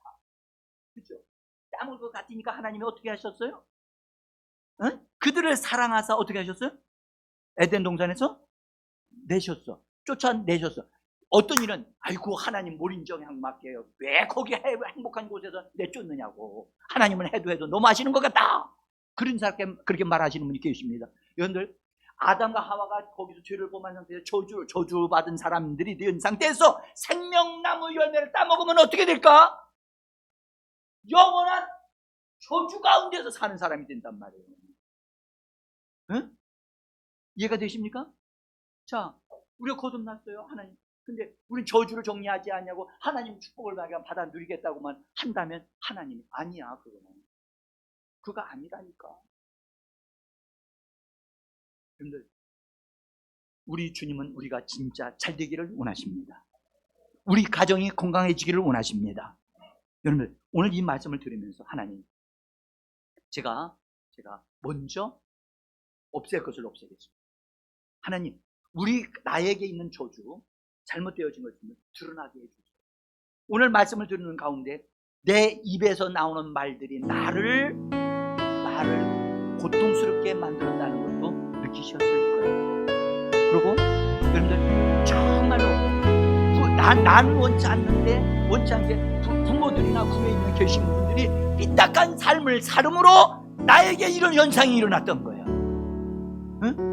그렇죠? 따먹을 것 같으니까 하나님이 어떻게 하셨어요? 응? 그들을 사랑하사 어떻게 하셨어요? 에덴 동산에서 쫓아내셨어. 어떤 일은 아이고 하나님 몰인정향 맡겨요. 왜 거기 행복한 곳에서 내쫓느냐고. 하나님은 해도 너무 하시는 것 같다. 그런 사람께 그렇게 말하시는 분이 계십니다. 여러분들, 아담과 하와가 거기서 죄를 범한 상태에서 저주받은 사람들이 된 상태에서 생명나무 열매를 따먹으면 어떻게 될까? 영원한 저주 가운데서 사는 사람이 된단 말이에요. 응? 이해가 되십니까? 자, 우리가 거듭났어요, 하나님. 근데 우린 저주를 정리하지 않냐고 하나님 축복을 받아 누리겠다고만 한다면 하나님이 아니야. 그거 아니라니까. 여러분들, 우리 주님은 우리가 진짜 잘 되기를 원하십니다. 우리 가정이 건강해지기를 원하십니다. 여러분들, 오늘 이 말씀을 들으면서 하나님, 제가 먼저 없앨 것을 없애겠습니다. 하나님, 나에게 있는 저주, 잘못되어진 것을 드러나게 해주세요. 오늘 말씀을 듣는 가운데 내 입에서 나오는 말들이 나를 고통스럽게 만들었다는 것도 느끼셨을 거예요. 그리고 여러분들, 정말로 나는 원치 않게 부모들이나 구에 있는 계신 분들이 삐딱한 삶을 살음으로 나에게 이런 현상이 일어났던 거예요. 응?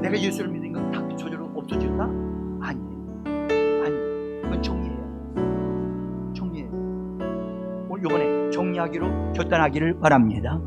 내가 예수를 믿은 건 다 저절로 없어질까? 아니에요. 그건 정리해요. 오늘 이번에 정리하기로 결단하기를 바랍니다.